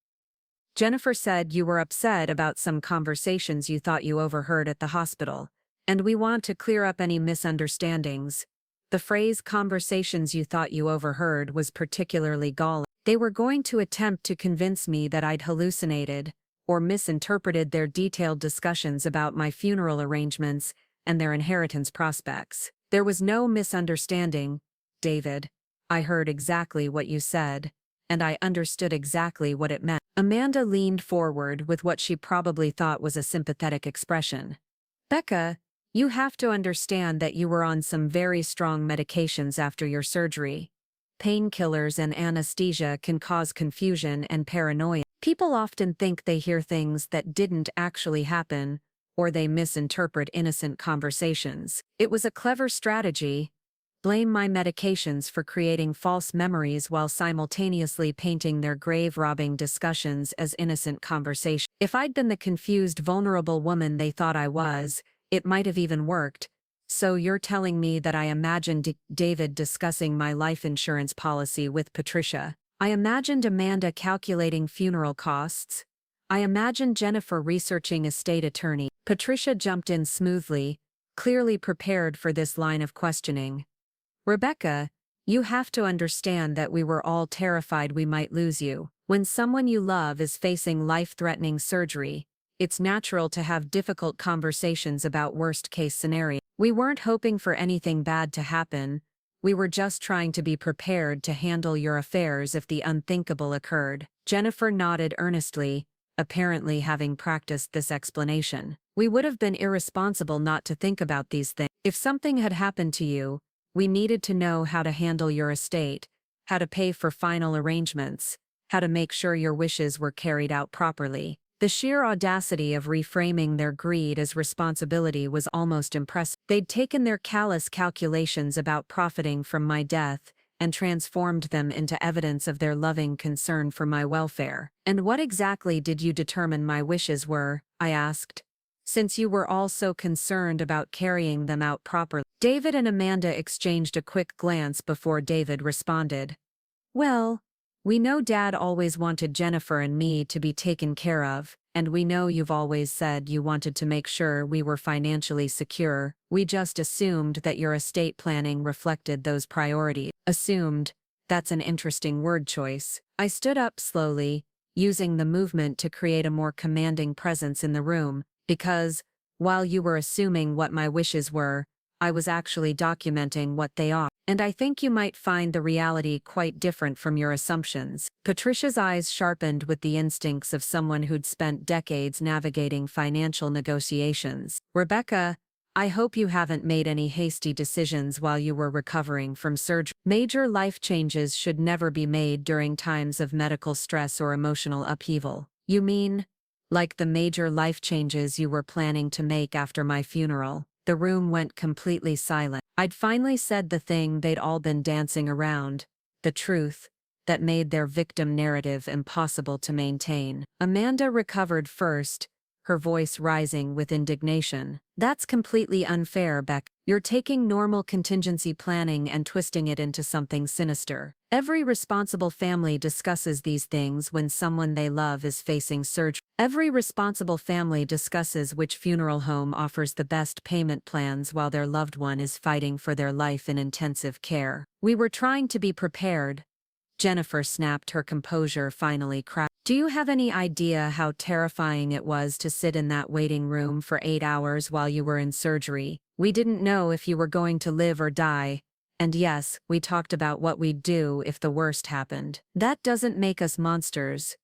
Jennifer said you were upset about some conversations you thought you overheard at the hospital, and we want to clear up any misunderstandings." The phrase "conversations you thought you overheard" was particularly galling. They were going to attempt to convince me that I'd hallucinated or misinterpreted their detailed discussions about my funeral arrangements and their inheritance prospects. "There was no misunderstanding, David. I heard exactly what you said, and I understood exactly what it meant." Amanda leaned forward with what she probably thought was a sympathetic expression. "Becca, you have to understand that you were on some very strong medications after your surgery. Painkillers and anesthesia can cause confusion and paranoia. People often think they hear things that didn't actually happen, or they misinterpret innocent conversations. It was a clever strategy. Blame my medications for creating false memories while simultaneously painting their grave-robbing discussions as innocent conversation. If I'd been the confused, vulnerable woman they thought I was, it might have even worked. So you're telling me that I imagined David discussing my life insurance policy with Patricia. I imagined Amanda calculating funeral costs. I imagined Jennifer researching estate attorney." Patricia jumped in smoothly, clearly prepared for this line of questioning. "Rebecca, you have to understand that we were all terrified we might lose you. When someone you love is facing life-threatening surgery, it's natural to have difficult conversations about worst-case scenarios. We weren't hoping for anything bad to happen. We were just trying to be prepared to handle your affairs if the unthinkable occurred." Jennifer nodded earnestly, apparently having practiced this explanation. "We would have been irresponsible not to think about these things. If something had happened to you, we needed to know how to handle your estate, how to pay for final arrangements, how to make sure your wishes were carried out properly." The sheer audacity of reframing their greed as responsibility was almost impressive. They'd taken their callous calculations about profiting from my death and transformed them into evidence of their loving concern for my welfare. "And what exactly did you determine my wishes were?" I asked. "Since you were all so concerned about carrying them out properly." David and Amanda exchanged a quick glance before David responded. "Well, we know Dad always wanted Jennifer and me to be taken care of, and we know you've always said you wanted to make sure we were financially secure. We just assumed that your estate planning reflected those priorities." Assumed, that's an interesting word choice. I stood up slowly, using the movement to create a more commanding presence in the room, because, while you were assuming what my wishes were, I was actually documenting what they are. And I think you might find the reality quite different from your assumptions. Patricia's eyes sharpened with the instincts of someone who'd spent decades navigating financial negotiations. "Rebecca, I hope you haven't made any hasty decisions while you were recovering from surgery. Major life changes should never be made during times of medical stress or emotional upheaval." "You mean, like the major life changes you were planning to make after my funeral?" The room went completely silent. I'd finally said the thing they'd all been dancing around, the truth that made their victim narrative impossible to maintain. Amanda recovered first, her voice rising with indignation. "That's completely unfair, Beck. You're taking normal contingency planning and twisting it into something sinister. Every responsible family discusses these things when someone they love is facing surgery. Every responsible family discusses which funeral home offers the best payment plans while their loved one is fighting for their life in intensive care. We were trying to be prepared." Jennifer snapped, her composure finally cracked. "Do you have any idea how terrifying it was to sit in that waiting room for 8 hours while you were in surgery? We didn't know if you were going to live or die. And yes, we talked about what we'd do if the worst happened. That doesn't make us monsters."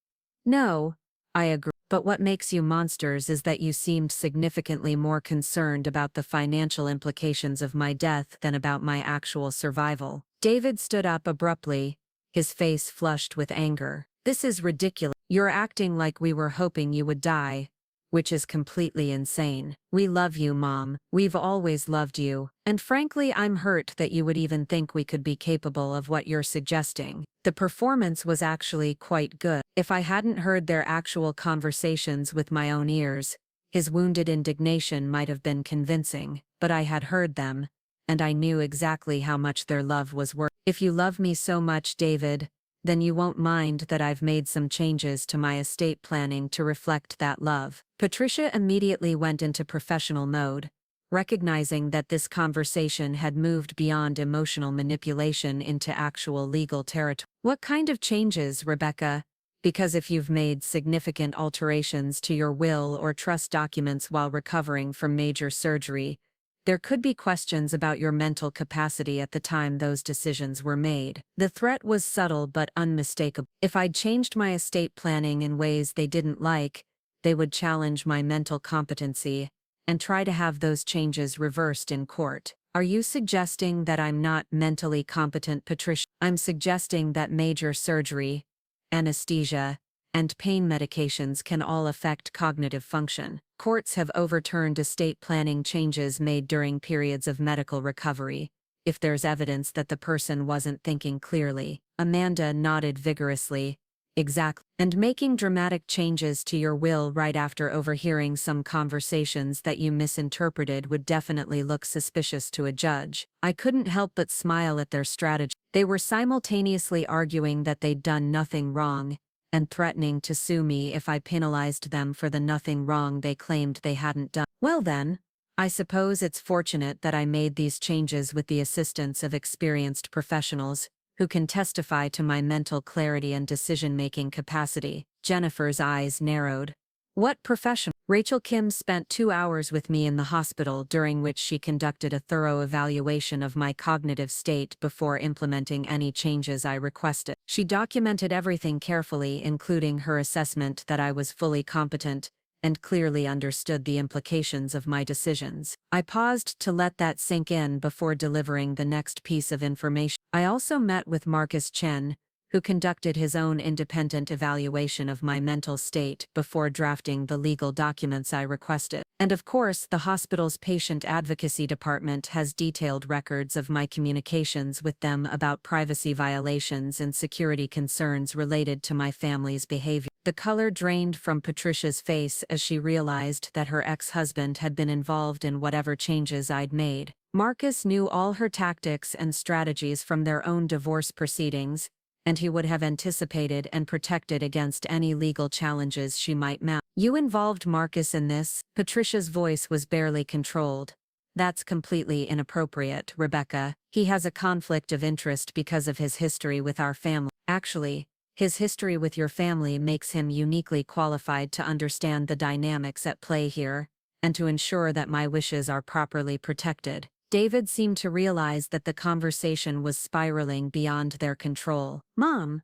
"No, I agree. But what makes you monsters is that you seemed significantly more concerned about the financial implications of my death than about my actual survival. David stood up abruptly, his face flushed with anger. This is ridiculous. You're acting like we were hoping you would die, which is completely insane. We love you, Mom. We've always loved you. And frankly, I'm hurt that you would even think we could be capable of what you're suggesting. The performance was actually quite good. If I hadn't heard their actual conversations with my own ears, his wounded indignation might have been convincing, but I had heard them, and I knew exactly how much their love was worth. If you love me so much, David, then you won't mind that I've made some changes to my estate planning to reflect that love. Patricia immediately went into professional mode, recognizing that this conversation had moved beyond emotional manipulation into actual legal territory. What kind of changes, Rebecca? Because if you've made significant alterations to your will or trust documents while recovering from major surgery, there could be questions about your mental capacity at the time those decisions were made. The threat was subtle but unmistakable. If I'd changed my estate planning in ways they didn't like, they would challenge my mental competency and try to have those changes reversed in court. Are you suggesting that I'm not mentally competent, Patricia? I'm suggesting that major surgery, anesthesia, and pain medications can all affect cognitive function. Courts have overturned estate planning changes made during periods of medical recovery, if there's evidence that the person wasn't thinking clearly. Amanda nodded vigorously. Exactly. And making dramatic changes to your will right after overhearing some conversations that you misinterpreted would definitely look suspicious to a judge. I couldn't help but smile at their strategy. They were simultaneously arguing that they'd done nothing wrong, and threatening to sue me if I penalized them for the nothing wrong they claimed they hadn't done. Well then, I suppose it's fortunate that I made these changes with the assistance of experienced professionals, who can testify to my mental clarity and decision-making capacity. Jennifer's eyes narrowed. What professional? Rachel Kim spent 2 hours with me in the hospital, during which she conducted a thorough evaluation of my cognitive state before implementing any changes I requested. She documented everything carefully, including her assessment that I was fully competent and clearly understood the implications of my decisions. I paused to let that sink in before delivering the next piece of information. I also met with Marcus Chen, who conducted his own independent evaluation of my mental state before drafting the legal documents I requested. And of course, the hospital's patient advocacy department has detailed records of my communications with them about privacy violations and security concerns related to my family's behavior. The color drained from Patricia's face as she realized that her ex-husband had been involved in whatever changes I'd made. Marcus knew all her tactics and strategies from their own divorce proceedings, and he would have anticipated and protected against any legal challenges she might mount. You involved Marcus in this? Patricia's voice was barely controlled. That's completely inappropriate, Rebecca. He has a conflict of interest because of his history with our family. Actually, his history with your family makes him uniquely qualified to understand the dynamics at play here, and to ensure that my wishes are properly protected. David seemed to realize that the conversation was spiraling beyond their control. Mom,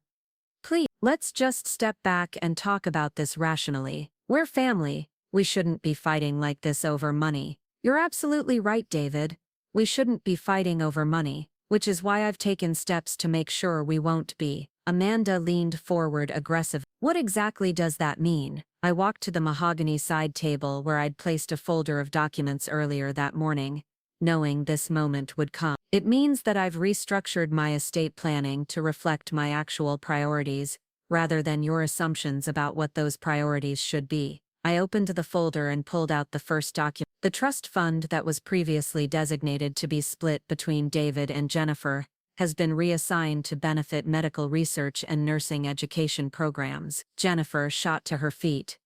please, let's just step back and talk about this rationally. We're family. We shouldn't be fighting like this over money. You're absolutely right, David. We shouldn't be fighting over money, which is why I've taken steps to make sure we won't be. Amanda leaned forward aggressively. What exactly does that mean? I walked to the mahogany side table where I'd placed a folder of documents earlier that morning, knowing this moment would come. It means that I've restructured my estate planning to reflect my actual priorities, rather than your assumptions about what those priorities should be. I opened the folder and pulled out the first document. The trust fund that was previously designated to be split between David and Jennifer has been reassigned to benefit medical research and nursing education programs. Jennifer shot to her feet.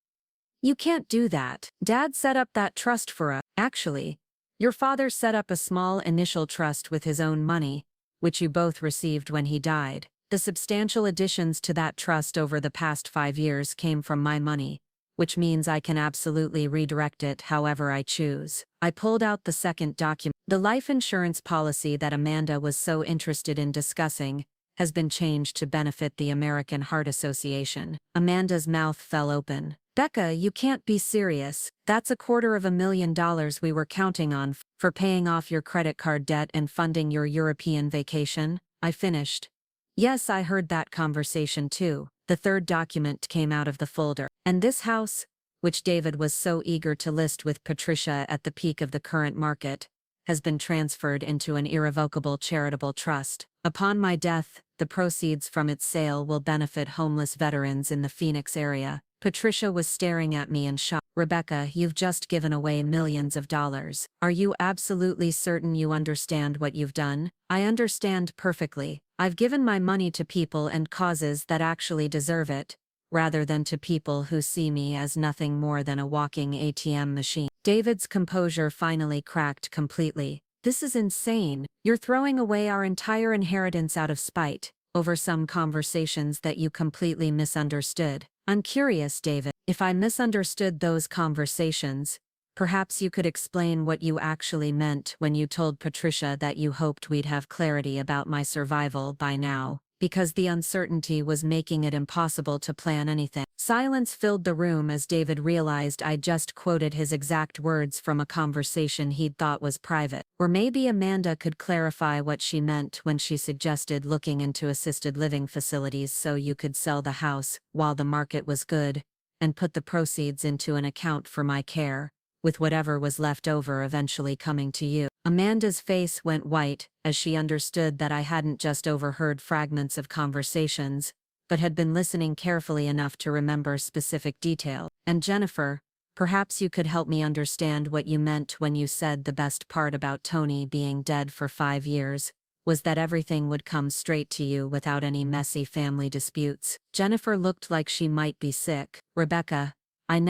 You can't do that. Dad set up that trust for us. Actually, your father set up a small initial trust with his own money, which you both received when he died. The substantial additions to that trust over the past 5 years came from my money, which means I can absolutely redirect it however I choose. I pulled out the second document. The life insurance policy that Amanda was so interested in discussing has been changed to benefit the American Heart Association. Amanda's mouth fell open. Becca, you can't be serious. That's $250,000 we were counting on for paying off your credit card debt and funding your European vacation, I finished. Yes, I heard that conversation too. The third document came out of the folder. And this house, which David was so eager to list with Patricia at the peak of the current market, has been transferred into an irrevocable charitable trust. Upon my death, the proceeds from its sale will benefit homeless veterans in the Phoenix area. Patricia was staring at me in shock. Rebecca, you've just given away millions of dollars. Are you absolutely certain you understand what you've done? I understand perfectly. I've given my money to people and causes that actually deserve it, rather than to people who see me as nothing more than a walking ATM machine. David's composure finally cracked completely. This is insane. You're throwing away our entire inheritance out of spite, over some conversations that you completely misunderstood. I'm curious, David, if I misunderstood those conversations, perhaps you could explain what you actually meant when you told Patricia that you hoped we'd have clarity about my survival by now, because the uncertainty was making it impossible to plan anything. Silence filled the room as David realized I'd just quoted his exact words from a conversation he'd thought was private. Or maybe Amanda could clarify what she meant when she suggested looking into assisted living facilities so you could sell the house while the market was good, and put the proceeds into an account for my care, with whatever was left over eventually coming to you. Amanda's face went white as she understood that I hadn't just overheard fragments of conversations, but had been listening carefully enough to remember specific detail. And Jennifer, perhaps you could help me understand what you meant when you said the best part about Tony being dead for 5 years was that everything would come straight to you without any messy family disputes. Jennifer looked like she might be sick. Rebecca, I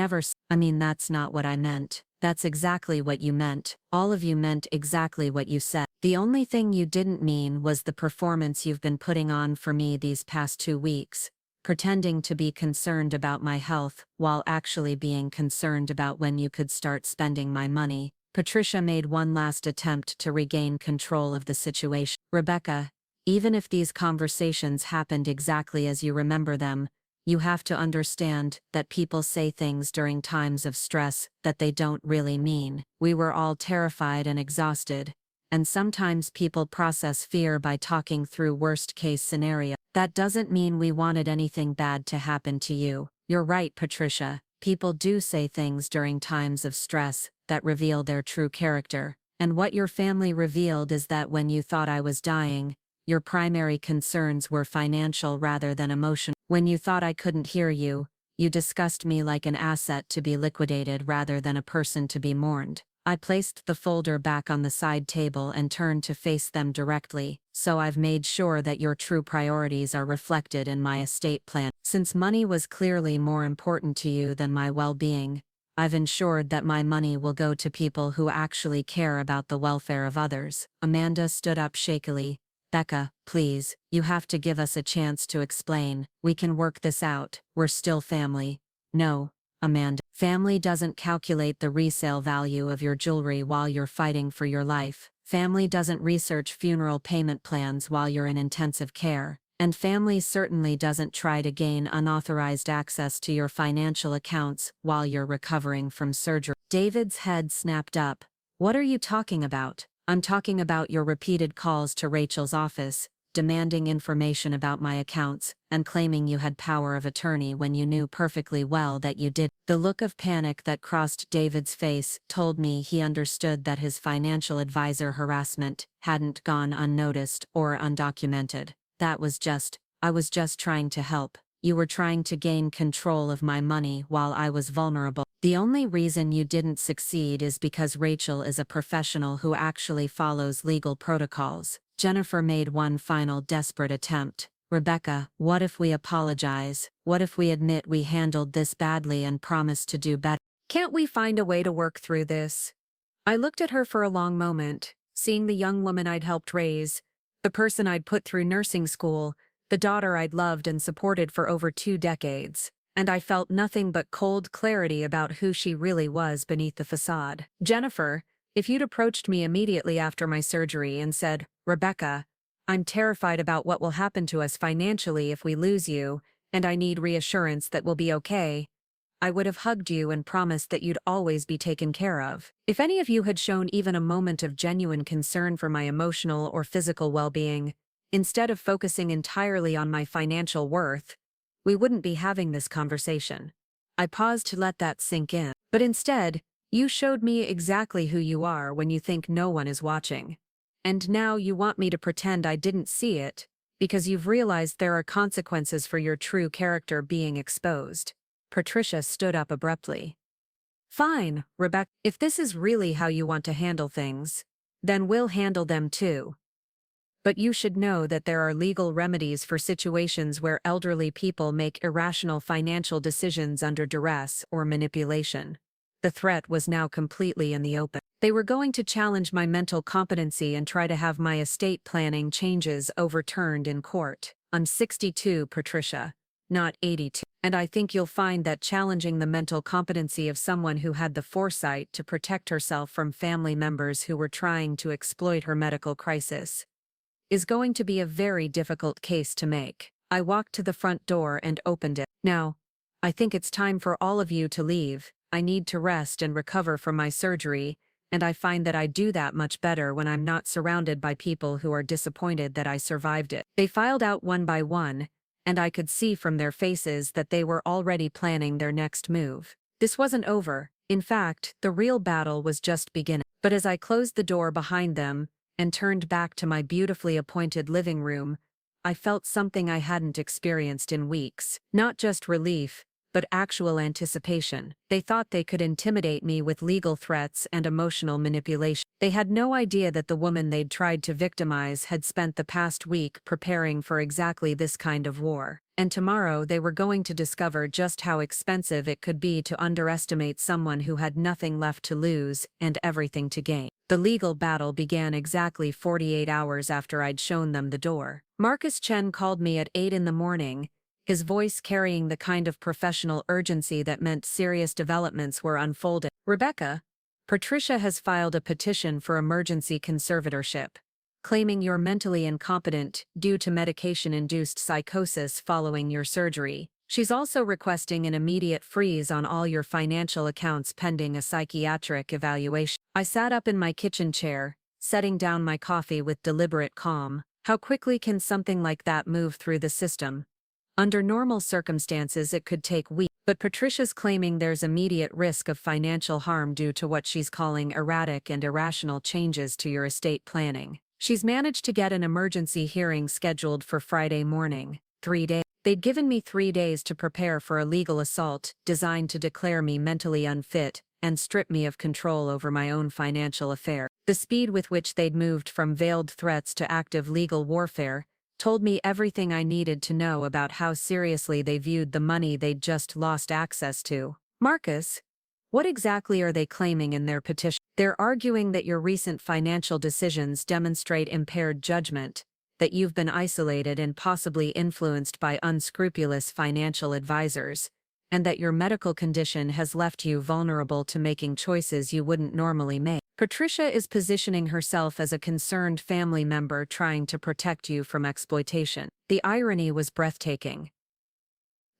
mean, that's not what I meant. That's exactly what you meant. All of you meant exactly what you said. The only thing you didn't mean was the performance you've been putting on for me these past 2 weeks, pretending to be concerned about my health while actually being concerned about when you could start spending my money. Patricia made one last attempt to regain control of the situation. Rebecca, even if these conversations happened exactly as you remember them, you have to understand that people say things during times of stress that they don't really mean. We were all terrified and exhausted, and sometimes people process fear by talking through worst-case scenarios. That doesn't mean we wanted anything bad to happen to you. You're right, Patricia. People do say things during times of stress that reveal their true character. And what your family revealed is that when you thought I was dying, your primary concerns were financial rather than emotional. When you thought I couldn't hear you, you discussed me like an asset to be liquidated rather than a person to be mourned. I placed the folder back on the side table and turned to face them directly, so I've made sure that your true priorities are reflected in my estate plan. Since money was clearly more important to you than my well-being, I've ensured that my money will go to people who actually care about the welfare of others. Amanda stood up shakily. Becca, please, you have to give us a chance to explain. We can work this out. We're still family. No, Amanda. Family doesn't calculate the resale value of your jewelry while you're fighting for your life. Family doesn't research funeral payment plans while you're in intensive care. And family certainly doesn't try to gain unauthorized access to your financial accounts while you're recovering from surgery. David's head snapped up. What are you talking about? I'm talking about your repeated calls to Rachel's office, demanding information about my accounts, and claiming you had power of attorney when you knew perfectly well that you did. The look of panic that crossed David's face told me he understood that his financial advisor harassment hadn't gone unnoticed or undocumented. I was just trying to help. You were trying to gain control of my money while I was vulnerable. The only reason you didn't succeed is because Rachel is a professional who actually follows legal protocols. Jennifer made one final desperate attempt. Rebecca, what if we apologize? What if we admit we handled this badly and promise to do better? Can't we find a way to work through this? I looked at her for a long moment, seeing the young woman I'd helped raise, the person I'd put through nursing school, the daughter I'd loved and supported for over 2 decades, and I felt nothing but cold clarity about who she really was beneath the facade. Jennifer, if you'd approached me immediately after my surgery and said, Rebecca, I'm terrified about what will happen to us financially if we lose you, and I need reassurance that we'll be okay. I would have hugged you and promised that you'd always be taken care of. If any of you had shown even a moment of genuine concern for my emotional or physical well-being, instead of focusing entirely on my financial worth, we wouldn't be having this conversation. I paused to let that sink in. But instead, you showed me exactly who you are when you think no one is watching. And now you want me to pretend I didn't see it, because you've realized there are consequences for your true character being exposed. Patricia stood up abruptly. Fine, Rebecca, if this is really how you want to handle things, then we'll handle them too. But you should know that there are legal remedies for situations where elderly people make irrational financial decisions under duress or manipulation. The threat was now completely in the open. They were going to challenge my mental competency and try to have my estate planning changes overturned in court. I'm 62, Patricia, not 82. And I think you'll find that challenging the mental competency of someone who had the foresight to protect herself from family members who were trying to exploit her medical crisis is going to be a very difficult case to make. I walked to the front door and opened it. Now, I think it's time for all of you to leave. I need to rest and recover from my surgery, and I find that I do that much better when I'm not surrounded by people who are disappointed that I survived it. They filed out one by one, and I could see from their faces that they were already planning their next move. This wasn't over. In fact, the real battle was just beginning. But as I closed the door behind them and turned back to my beautifully appointed living room, I felt something I hadn't experienced in weeks. Not just relief, but actual anticipation. They thought they could intimidate me with legal threats and emotional manipulation. They had no idea that the woman they'd tried to victimize had spent the past week preparing for exactly this kind of war. And tomorrow they were going to discover just how expensive it could be to underestimate someone who had nothing left to lose and everything to gain. The legal battle began exactly 48 hours after I'd shown them the door. Marcus Chen called me at 8 in the morning, his voice carrying the kind of professional urgency that meant serious developments were unfolding. Rebecca, Patricia has filed a petition for emergency conservatorship, claiming you're mentally incompetent due to medication-induced psychosis following your surgery. She's also requesting an immediate freeze on all your financial accounts pending a psychiatric evaluation. I sat up in my kitchen chair, setting down my coffee with deliberate calm. How quickly can something like that move through the system? Under normal circumstances it could take weeks, but Patricia's claiming there's immediate risk of financial harm due to what she's calling erratic and irrational changes to your estate planning. She's managed to get an emergency hearing scheduled for Friday morning. 3 days. They'd given me 3 days to prepare for a legal assault designed to declare me mentally unfit and strip me of control over my own financial affairs. The speed with which they'd moved from veiled threats to active legal warfare told me everything I needed to know about how seriously they viewed the money they'd just lost access to. Marcus, what exactly are they claiming in their petition? They're arguing that your recent financial decisions demonstrate impaired judgment, that you've been isolated and possibly influenced by unscrupulous financial advisors, and that your medical condition has left you vulnerable to making choices you wouldn't normally make. Patricia is positioning herself as a concerned family member trying to protect you from exploitation. The irony was breathtaking.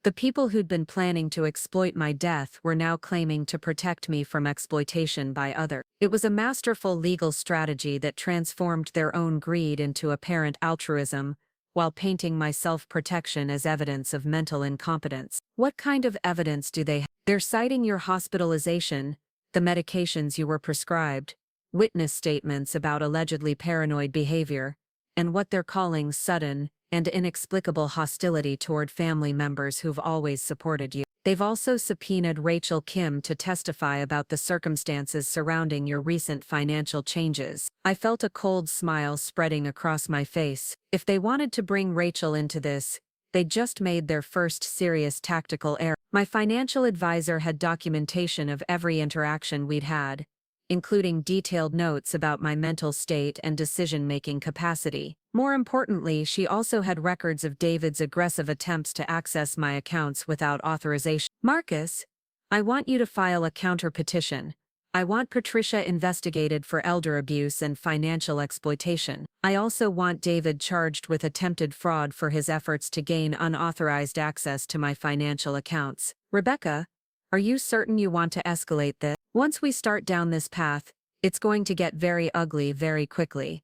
The people who'd been planning to exploit my death were now claiming to protect me from exploitation by others. It was a masterful legal strategy that transformed their own greed into apparent altruism, while painting my self-protection as evidence of mental incompetence. What kind of evidence do they have? They're citing your hospitalization, the medications you were prescribed, witness statements about allegedly paranoid behavior, and what they're calling sudden and inexplicable hostility toward family members who've always supported you. They've also subpoenaed Rachel Kim to testify about the circumstances surrounding your recent financial changes. I felt a cold smile spreading across my face. If they wanted to bring Rachel into this, they just made their first serious tactical error. My financial advisor had documentation of every interaction we'd had, including detailed notes about my mental state and decision-making capacity. More importantly, she also had records of David's aggressive attempts to access my accounts without authorization. Marcus, I want you to file a counter-petition. I want Patricia investigated for elder abuse and financial exploitation. I also want David charged with attempted fraud for his efforts to gain unauthorized access to my financial accounts. Rebecca, are you certain you want to escalate this? Once we start down this path, it's going to get very ugly very quickly.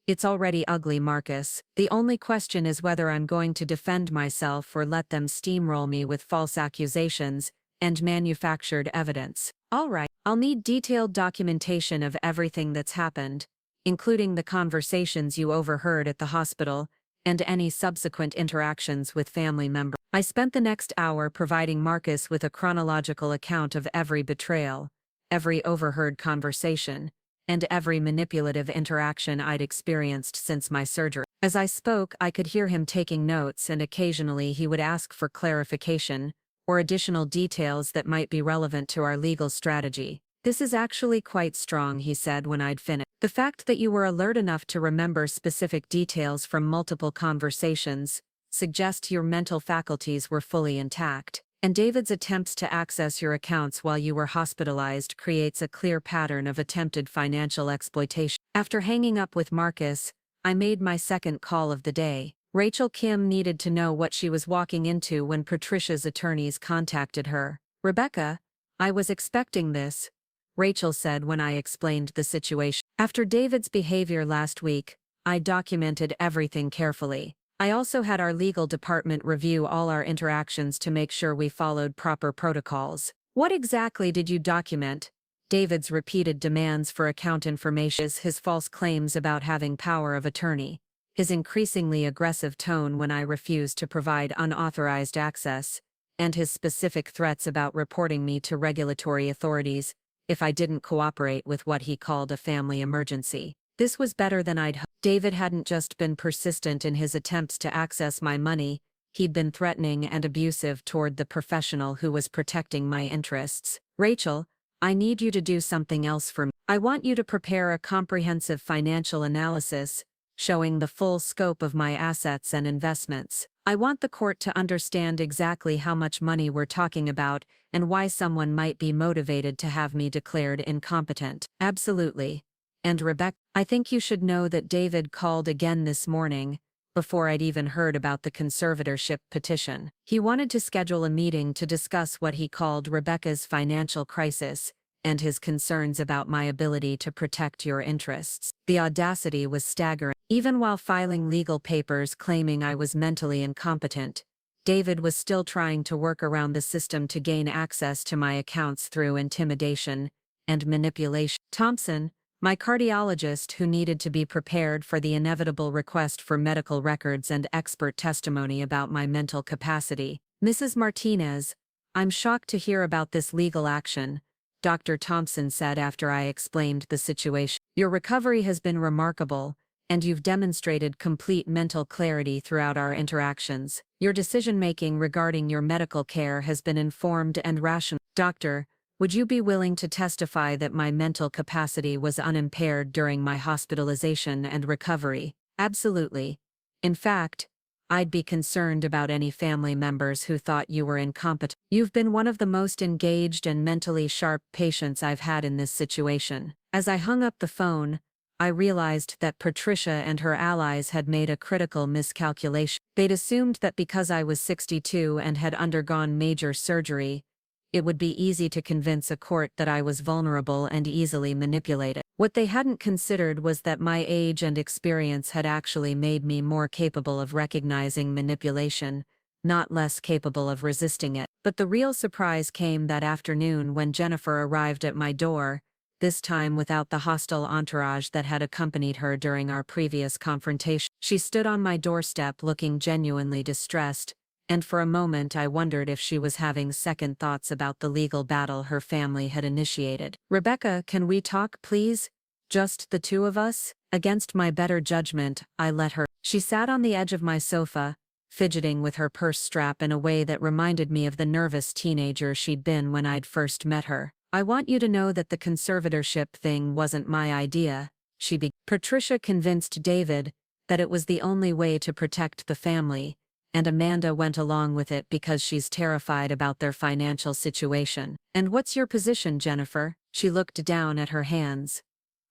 It's already ugly, Marcus. The only question is whether I'm going to defend myself or let them steamroll me with false accusations and manufactured evidence. All right, I'll need detailed documentation of everything that's happened, including the conversations you overheard at the hospital and any subsequent interactions with family members. I spent the next hour providing Marcus with a chronological account of every betrayal, every overheard conversation, and every manipulative interaction I'd experienced since my surgery. As I spoke, I could hear him taking notes, and occasionally he would ask for clarification or additional details that might be relevant to our legal strategy. This is actually quite strong, he said when I'd finished. The fact that you were alert enough to remember specific details from multiple conversations suggests your mental faculties were fully intact. And David's attempts to access your accounts while you were hospitalized creates a clear pattern of attempted financial exploitation. After hanging up with Marcus, I made my second call of the day. Rachel Kim needed to know what she was walking into when Patricia's attorneys contacted her. Rebecca, I was expecting this, Rachel said when I explained the situation. After David's behavior last week, I documented everything carefully. I also had our legal department review all our interactions to make sure we followed proper protocols. What exactly did you document? David's repeated demands for account information, his false claims about having power of attorney, his increasingly aggressive tone when I refused to provide unauthorized access, and his specific threats about reporting me to regulatory authorities if I didn't cooperate with what he called a family emergency. This was better than I'd hoped. David hadn't just been persistent in his attempts to access my money, he'd been threatening and abusive toward the professional who was protecting my interests. Rachel, I need you to do something else for me. I want you to prepare a comprehensive financial analysis showing the full scope of my assets and investments. I want the court to understand exactly how much money we're talking about and why someone might be motivated to have me declared incompetent. Absolutely. And Rebecca, I think you should know that David called again this morning, before I'd even heard about the conservatorship petition. He wanted to schedule a meeting to discuss what he called Rebecca's financial crisis and his concerns about my ability to protect your interests. The audacity was staggering. Even while filing legal papers claiming I was mentally incompetent, David was still trying to work around the system to gain access to my accounts through intimidation and manipulation. Thompson, my cardiologist who needed to be prepared for the inevitable request for medical records and expert testimony about my mental capacity. Mrs. Martinez, I'm shocked to hear about this legal action, Dr. Thompson said after I explained the situation. Your recovery has been remarkable, and you've demonstrated complete mental clarity throughout our interactions. Your decision-making regarding your medical care has been informed and rational. Doctor, would you be willing to testify that my mental capacity was unimpaired during my hospitalization and recovery? Absolutely. In fact, I'd be concerned about any family members who thought you were incompetent. You've been one of the most engaged and mentally sharp patients I've had in this situation. As I hung up the phone, I realized that Patricia and her allies had made a critical miscalculation. They'd assumed that because I was 62 and had undergone major surgery, it would be easy to convince a court that I was vulnerable and easily manipulated. What they hadn't considered was that my age and experience had actually made me more capable of recognizing manipulation, not less capable of resisting it. But the real surprise came that afternoon when Jennifer arrived at my door, this time without the hostile entourage that had accompanied her during our previous confrontation. She stood on my doorstep looking genuinely distressed, and for a moment I wondered if she was having second thoughts about the legal battle her family had initiated. Rebecca, can we talk, please? Just the two of us? Against my better judgment, I let her. She sat on the edge of my sofa, fidgeting with her purse strap in a way that reminded me of the nervous teenager she'd been when I'd first met her. I want you to know that the conservatorship thing wasn't my idea, she began. Patricia convinced David that it was the only way to protect the family, and Amanda went along with it because she's terrified about their financial situation. And what's your position, Jennifer? She looked down at her hands.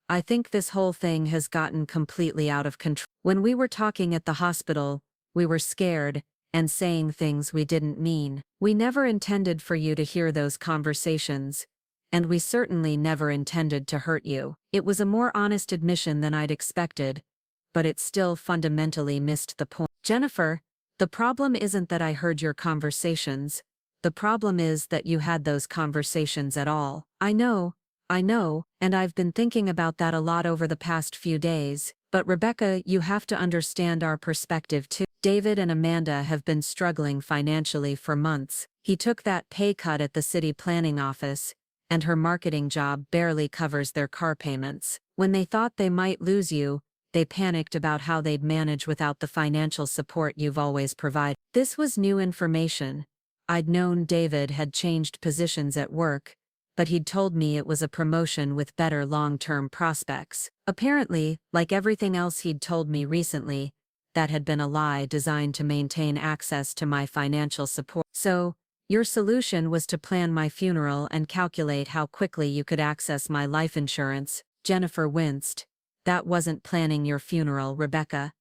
I think this whole thing has gotten completely out of control. When we were talking at the hospital, we were scared and saying things we didn't mean. We never intended for you to hear those conversations, and we certainly never intended to hurt you. It was a more honest admission than I'd expected, but it still fundamentally missed the point. Jennifer, the problem isn't that I heard your conversations. The problem is that you had those conversations at all. I know, and I've been thinking about that a lot over the past few days. But Rebecca, you have to understand our perspective too. David and Amanda have been struggling financially for months. He took that pay cut at the city planning office, and her marketing job barely covers their car payments. When they thought they might lose you, they panicked about how they'd manage without the financial support you've always provided. This was new information. I'd known David had changed positions at work, but he'd told me it was a promotion with better long-term prospects. Apparently, like everything else he'd told me recently, that had been a lie designed to maintain access to my financial support. So, your solution was to plan my funeral and calculate how quickly you could access my life insurance. Jennifer winced. That wasn't planning your funeral, Rebecca.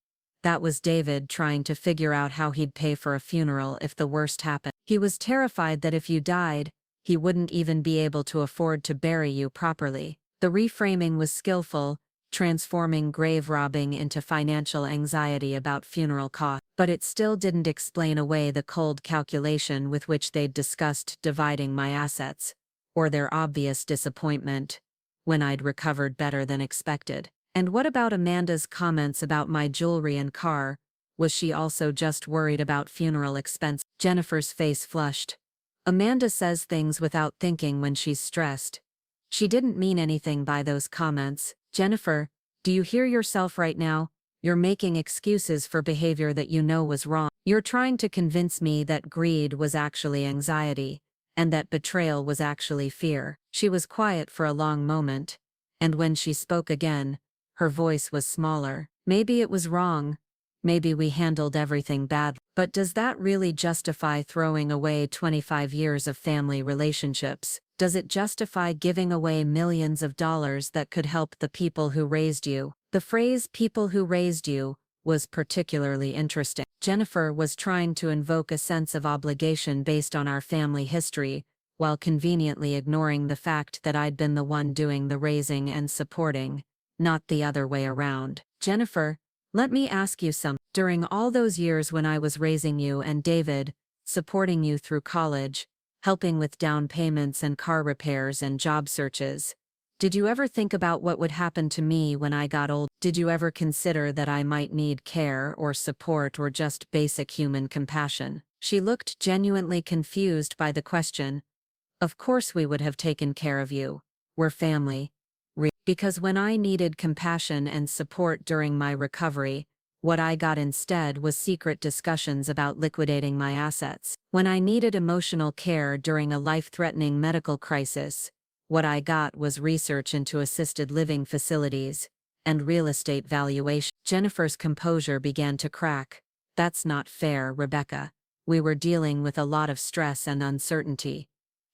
That was David trying to figure out how he'd pay for a funeral if the worst happened. He was terrified that if you died, he wouldn't even be able to afford to bury you properly. The reframing was skillful, transforming grave robbing into financial anxiety about funeral costs. But it still didn't explain away the cold calculation with which they'd discussed dividing my assets, or their obvious disappointment when I'd recovered better than expected. And what about Amanda's comments about my jewelry and car? Was she also just worried about funeral expense? Jennifer's face flushed. Amanda says things without thinking when she's stressed. She didn't mean anything by those comments. Jennifer, do you hear yourself right now? You're making excuses for behavior that you know was wrong. You're trying to convince me that greed was actually anxiety, and that betrayal was actually fear. She was quiet for a long moment, and when she spoke again, her voice was smaller. Maybe it was wrong. Maybe we handled everything badly. But does that really justify throwing away 25 years of family relationships? Does it justify giving away millions of dollars that could help the people who raised you? The phrase "people who raised you" was particularly interesting. Jennifer was trying to invoke a sense of obligation based on our family history, while conveniently ignoring the fact that I'd been the one doing the raising and supporting, not the other way around. Jennifer, let me ask you something. During all those years when I was raising you and David, supporting you through college, helping with down payments and car repairs and job searches, did you ever think about what would happen to me when I got old? Did you ever consider that I might need care or support or just basic human compassion? She looked genuinely confused by the question. Of course we would have taken care of you. We're family. Because when I needed compassion and support during my recovery, what I got instead was secret discussions about liquidating my assets. When I needed emotional care during a life-threatening medical crisis, what I got was research into assisted living facilities and real estate valuation. Jennifer's composure began to crack. That's not fair, Rebecca. We were dealing with a lot of stress and uncertainty.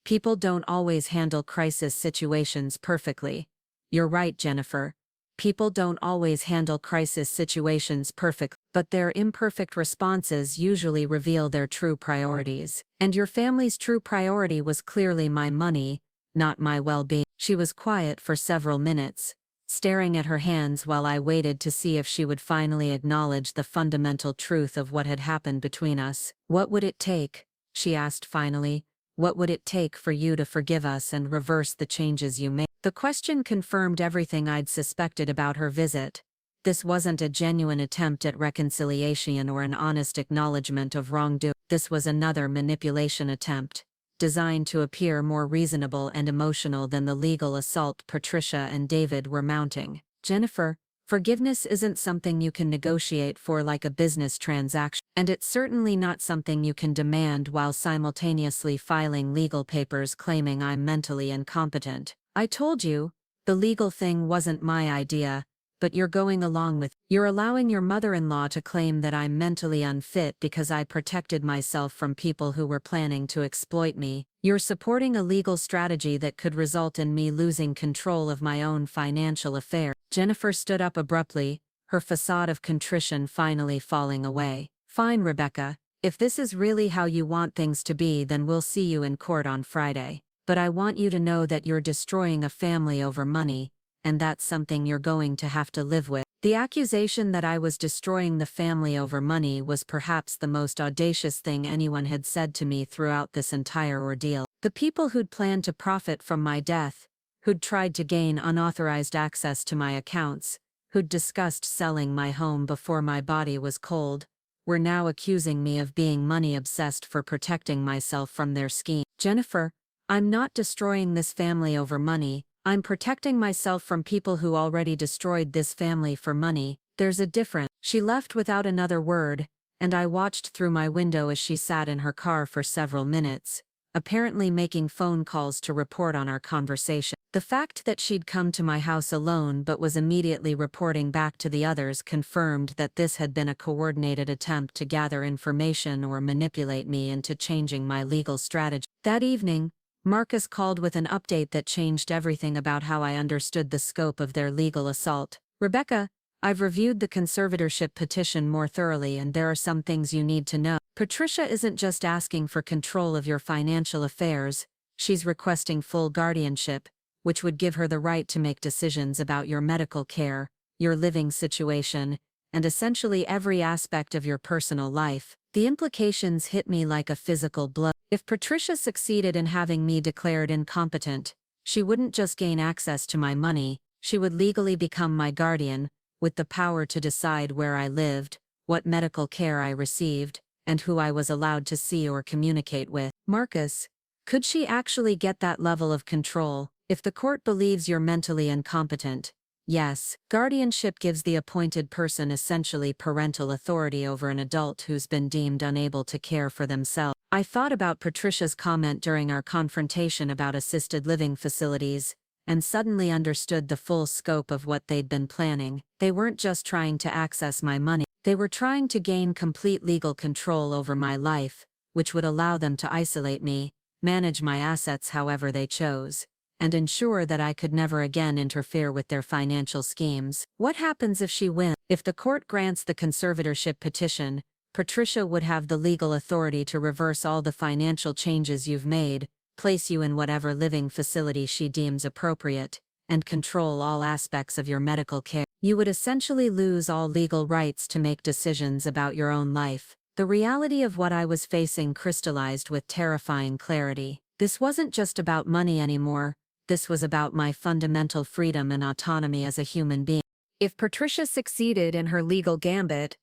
People don't always handle crisis situations perfectly. You're right, Jennifer. People don't always handle crisis situations perfectly, but their imperfect responses usually reveal their true priorities. And your family's true priority was clearly my money, not my well-being. She was quiet for several minutes, staring at her hands while I waited to see if she would finally acknowledge the fundamental truth of what had happened between us. What would it take? She asked finally. What would it take for you to forgive us and reverse the changes you made? The question confirmed everything I'd suspected about her visit. This wasn't a genuine attempt at reconciliation or an honest acknowledgement of wrongdoing. This was another manipulation attempt, designed to appear more reasonable and emotional than the legal assault Patricia and David were mounting. Jennifer, forgiveness isn't something you can negotiate for like a business transaction, and it's certainly not something you can demand while simultaneously filing legal papers claiming I'm mentally incompetent. I told you, the legal thing wasn't my idea, but you're going along with. You're allowing your mother-in-law to claim that I'm mentally unfit because I protected myself from people who were planning to exploit me. You're supporting a legal strategy that could result in me losing control of my own financial affairs. Jennifer stood up abruptly, her facade of contrition finally falling away. Fine, Rebecca. If this is really how you want things to be, then we'll see you in court on Friday. But I want you to know that you're destroying a family over money, and that's something you're going to have to live with. The accusation that I was destroying the family over money was perhaps the most audacious thing anyone had said to me throughout this entire ordeal. The people who'd planned to profit from my death, who'd tried to gain unauthorized access to my accounts, who'd discussed selling my home before my body was cold, were now accusing me of being money-obsessed for protecting myself from their scheme. Jennifer, I'm not destroying this family over money. I'm protecting myself from people who already destroyed this family for money. There's a difference. She left without another word, and I watched through my window as she sat in her car for several minutes, apparently making phone calls to report on our conversation. The fact that she'd come to my house alone but was immediately reporting back to the others confirmed that this had been a coordinated attempt to gather information or manipulate me into changing my legal strategy. That evening, Marcus called with an update that changed everything about how I understood the scope of their legal assault. Rebecca, I've reviewed the conservatorship petition more thoroughly, and there are some things you need to know. Patricia isn't just asking for control of your financial affairs, she's requesting full guardianship, which would give her the right to make decisions about your medical care, your living situation, and essentially every aspect of your personal life. The implications hit me like a physical blow. If Patricia succeeded in having me declared incompetent, she wouldn't just gain access to my money, she would legally become my guardian, with the power to decide where I lived, what medical care I received, and who I was allowed to see or communicate with. Marcus, could she actually get that level of control? If the court believes you're mentally incompetent, yes, guardianship gives the appointed person essentially parental authority over an adult who's been deemed unable to care for themselves. I thought about Patricia's comment during our confrontation about assisted living facilities, and suddenly understood the full scope of what they'd been planning. They weren't just trying to access my money, they were trying to gain complete legal control over my life, which would allow them to isolate me, manage my assets however they chose, and ensure that I could never again interfere with their financial schemes. What happens if she wins? If the court grants the conservatorship petition, Patricia would have the legal authority to reverse all the financial changes you've made, place you in whatever living facility she deems appropriate, and control all aspects of your medical care. You would essentially lose all legal rights to make decisions about your own life. The reality of what I was facing crystallized with terrifying clarity. This wasn't just about money anymore, this was about my fundamental freedom and autonomy as a human being. If Patricia succeeded in her legal gambit,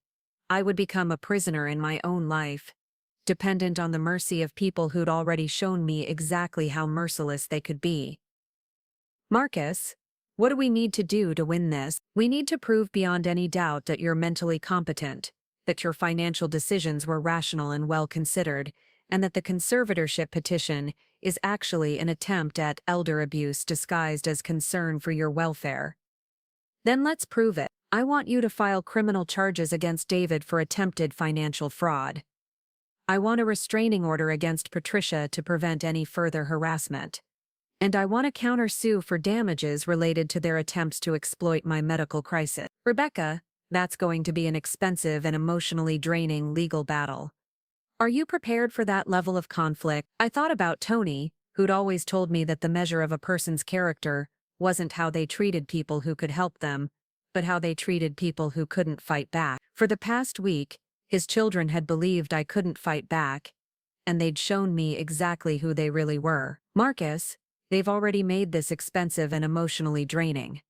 I would become a prisoner in my own life, dependent on the mercy of people who'd already shown me exactly how merciless they could be. Marcus, what do we need to do to win this? We need to prove beyond any doubt that you're mentally competent, that your financial decisions were rational and well considered, and that the conservatorship petition is actually an attempt at elder abuse disguised as concern for your welfare. Then let's prove it. I want you to file criminal charges against David for attempted financial fraud. I want a restraining order against Patricia to prevent any further harassment. And I want to countersue for damages related to their attempts to exploit my medical crisis. Rebecca, that's going to be an expensive and emotionally draining legal battle. Are you prepared for that level of conflict? I thought about Tony, who'd always told me that the measure of a person's character wasn't how they treated people who could help them, but how they treated people who couldn't fight back. For the past week, his children had believed I couldn't fight back, and they'd shown me exactly who they really were. Marcus, they've already made this expensive and emotionally draining.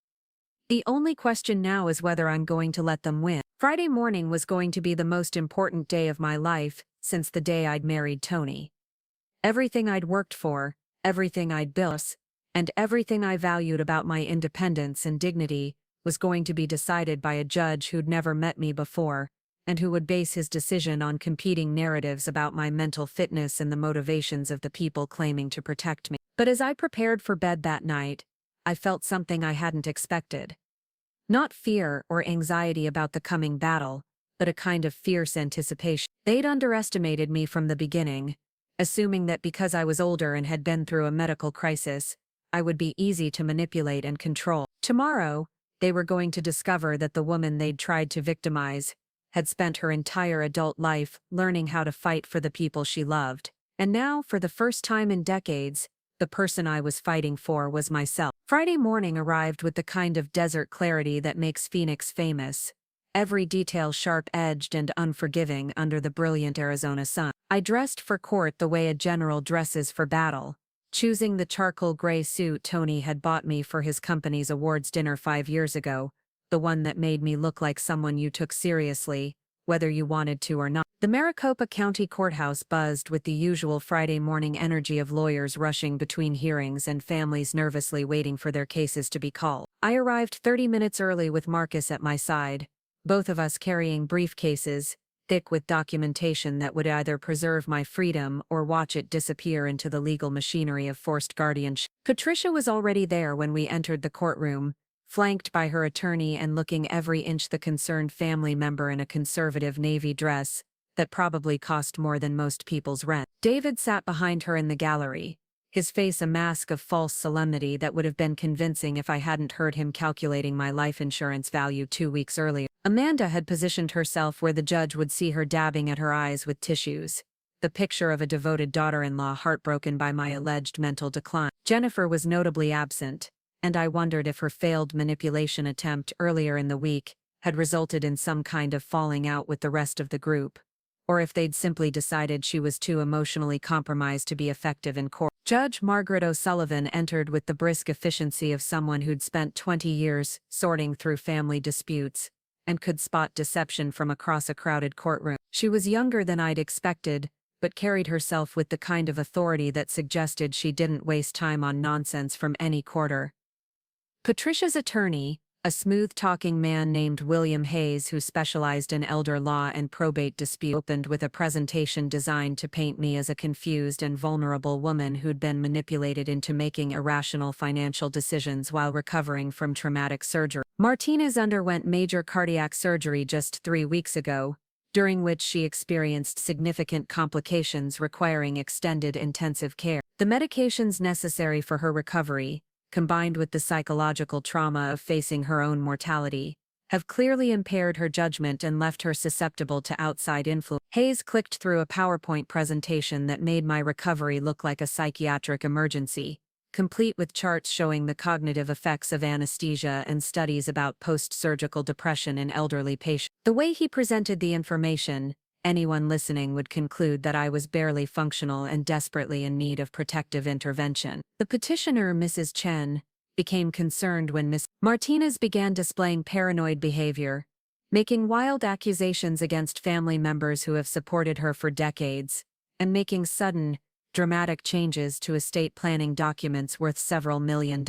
The only question now is whether I'm going to let them win. Friday morning was going to be the most important day of my life since the day I'd married Tony. Everything I'd worked for, everything I'd built, and everything I valued about my independence and dignity was going to be decided by a judge who'd never met me before, and who would base his decision on competing narratives about my mental fitness and the motivations of the people claiming to protect me. But as I prepared for bed that night, I felt something I hadn't expected. Not fear or anxiety about the coming battle, but a kind of fierce anticipation. They'd underestimated me from the beginning, assuming that because I was older and had been through a medical crisis, I would be easy to manipulate and control. Tomorrow, they were going to discover that the woman they'd tried to victimize had spent her entire adult life learning how to fight for the people she loved. And now, for the first time in decades, the person I was fighting for was myself. Friday morning arrived with the kind of desert clarity that makes Phoenix famous, every detail sharp-edged and unforgiving under the brilliant Arizona sun. I dressed for court the way a general dresses for battle, choosing the charcoal gray suit Tony had bought me for his company's awards dinner 5 years ago, the one that made me look like someone you took seriously, whether you wanted to or not. The Maricopa County Courthouse buzzed with the usual Friday morning energy of lawyers rushing between hearings and families nervously waiting for their cases to be called. I arrived 30 minutes early with Marcus at my side, both of us carrying briefcases, thick with documentation that would either preserve my freedom or watch it disappear into the legal machinery of forced guardianship. Patricia was already there when we entered the courtroom, flanked by her attorney and looking every inch the concerned family member in a conservative navy dress that probably cost more than most people's rent. David sat behind her in the gallery, his face a mask of false solemnity that would have been convincing if I hadn't heard him calculating my life insurance value 2 weeks earlier. Amanda had positioned herself where the judge would see her dabbing at her eyes with tissues, the picture of a devoted daughter-in-law heartbroken by my alleged mental decline. Jennifer was notably absent, and I wondered if her failed manipulation attempt earlier in the week had resulted in some kind of falling out with the rest of the group, or if they'd simply decided she was too emotionally compromised to be effective in court. Judge Margaret O'Sullivan entered with the brisk efficiency of someone who'd spent 20 years sorting through family disputes and could spot deception from across a crowded courtroom. She was younger than I'd expected, but carried herself with the kind of authority that suggested she didn't waste time on nonsense from any quarter. Patricia's attorney, a smooth-talking man named William Hayes who specialized in elder law and probate disputes, opened with a presentation designed to paint me as a confused and vulnerable woman who'd been manipulated into making irrational financial decisions while recovering from traumatic surgery. Martinez underwent major cardiac surgery just 3 weeks ago, during which she experienced significant complications requiring extended intensive care. The medications necessary for her recovery, combined with the psychological trauma of facing her own mortality, have clearly impaired her judgment and left her susceptible to outside influence. Hayes clicked through a PowerPoint presentation that made my recovery look like a psychiatric emergency, complete with charts showing the cognitive effects of anesthesia and studies about post-surgical depression in elderly patients. The way he presented the information, anyone listening would conclude that I was barely functional and desperately in need of protective intervention. The petitioner, Mrs. Chen, became concerned when Ms. Martinez began displaying paranoid behavior, making wild accusations against family members who have supported her for decades, and making sudden, dramatic changes to estate planning documents worth several $1 million.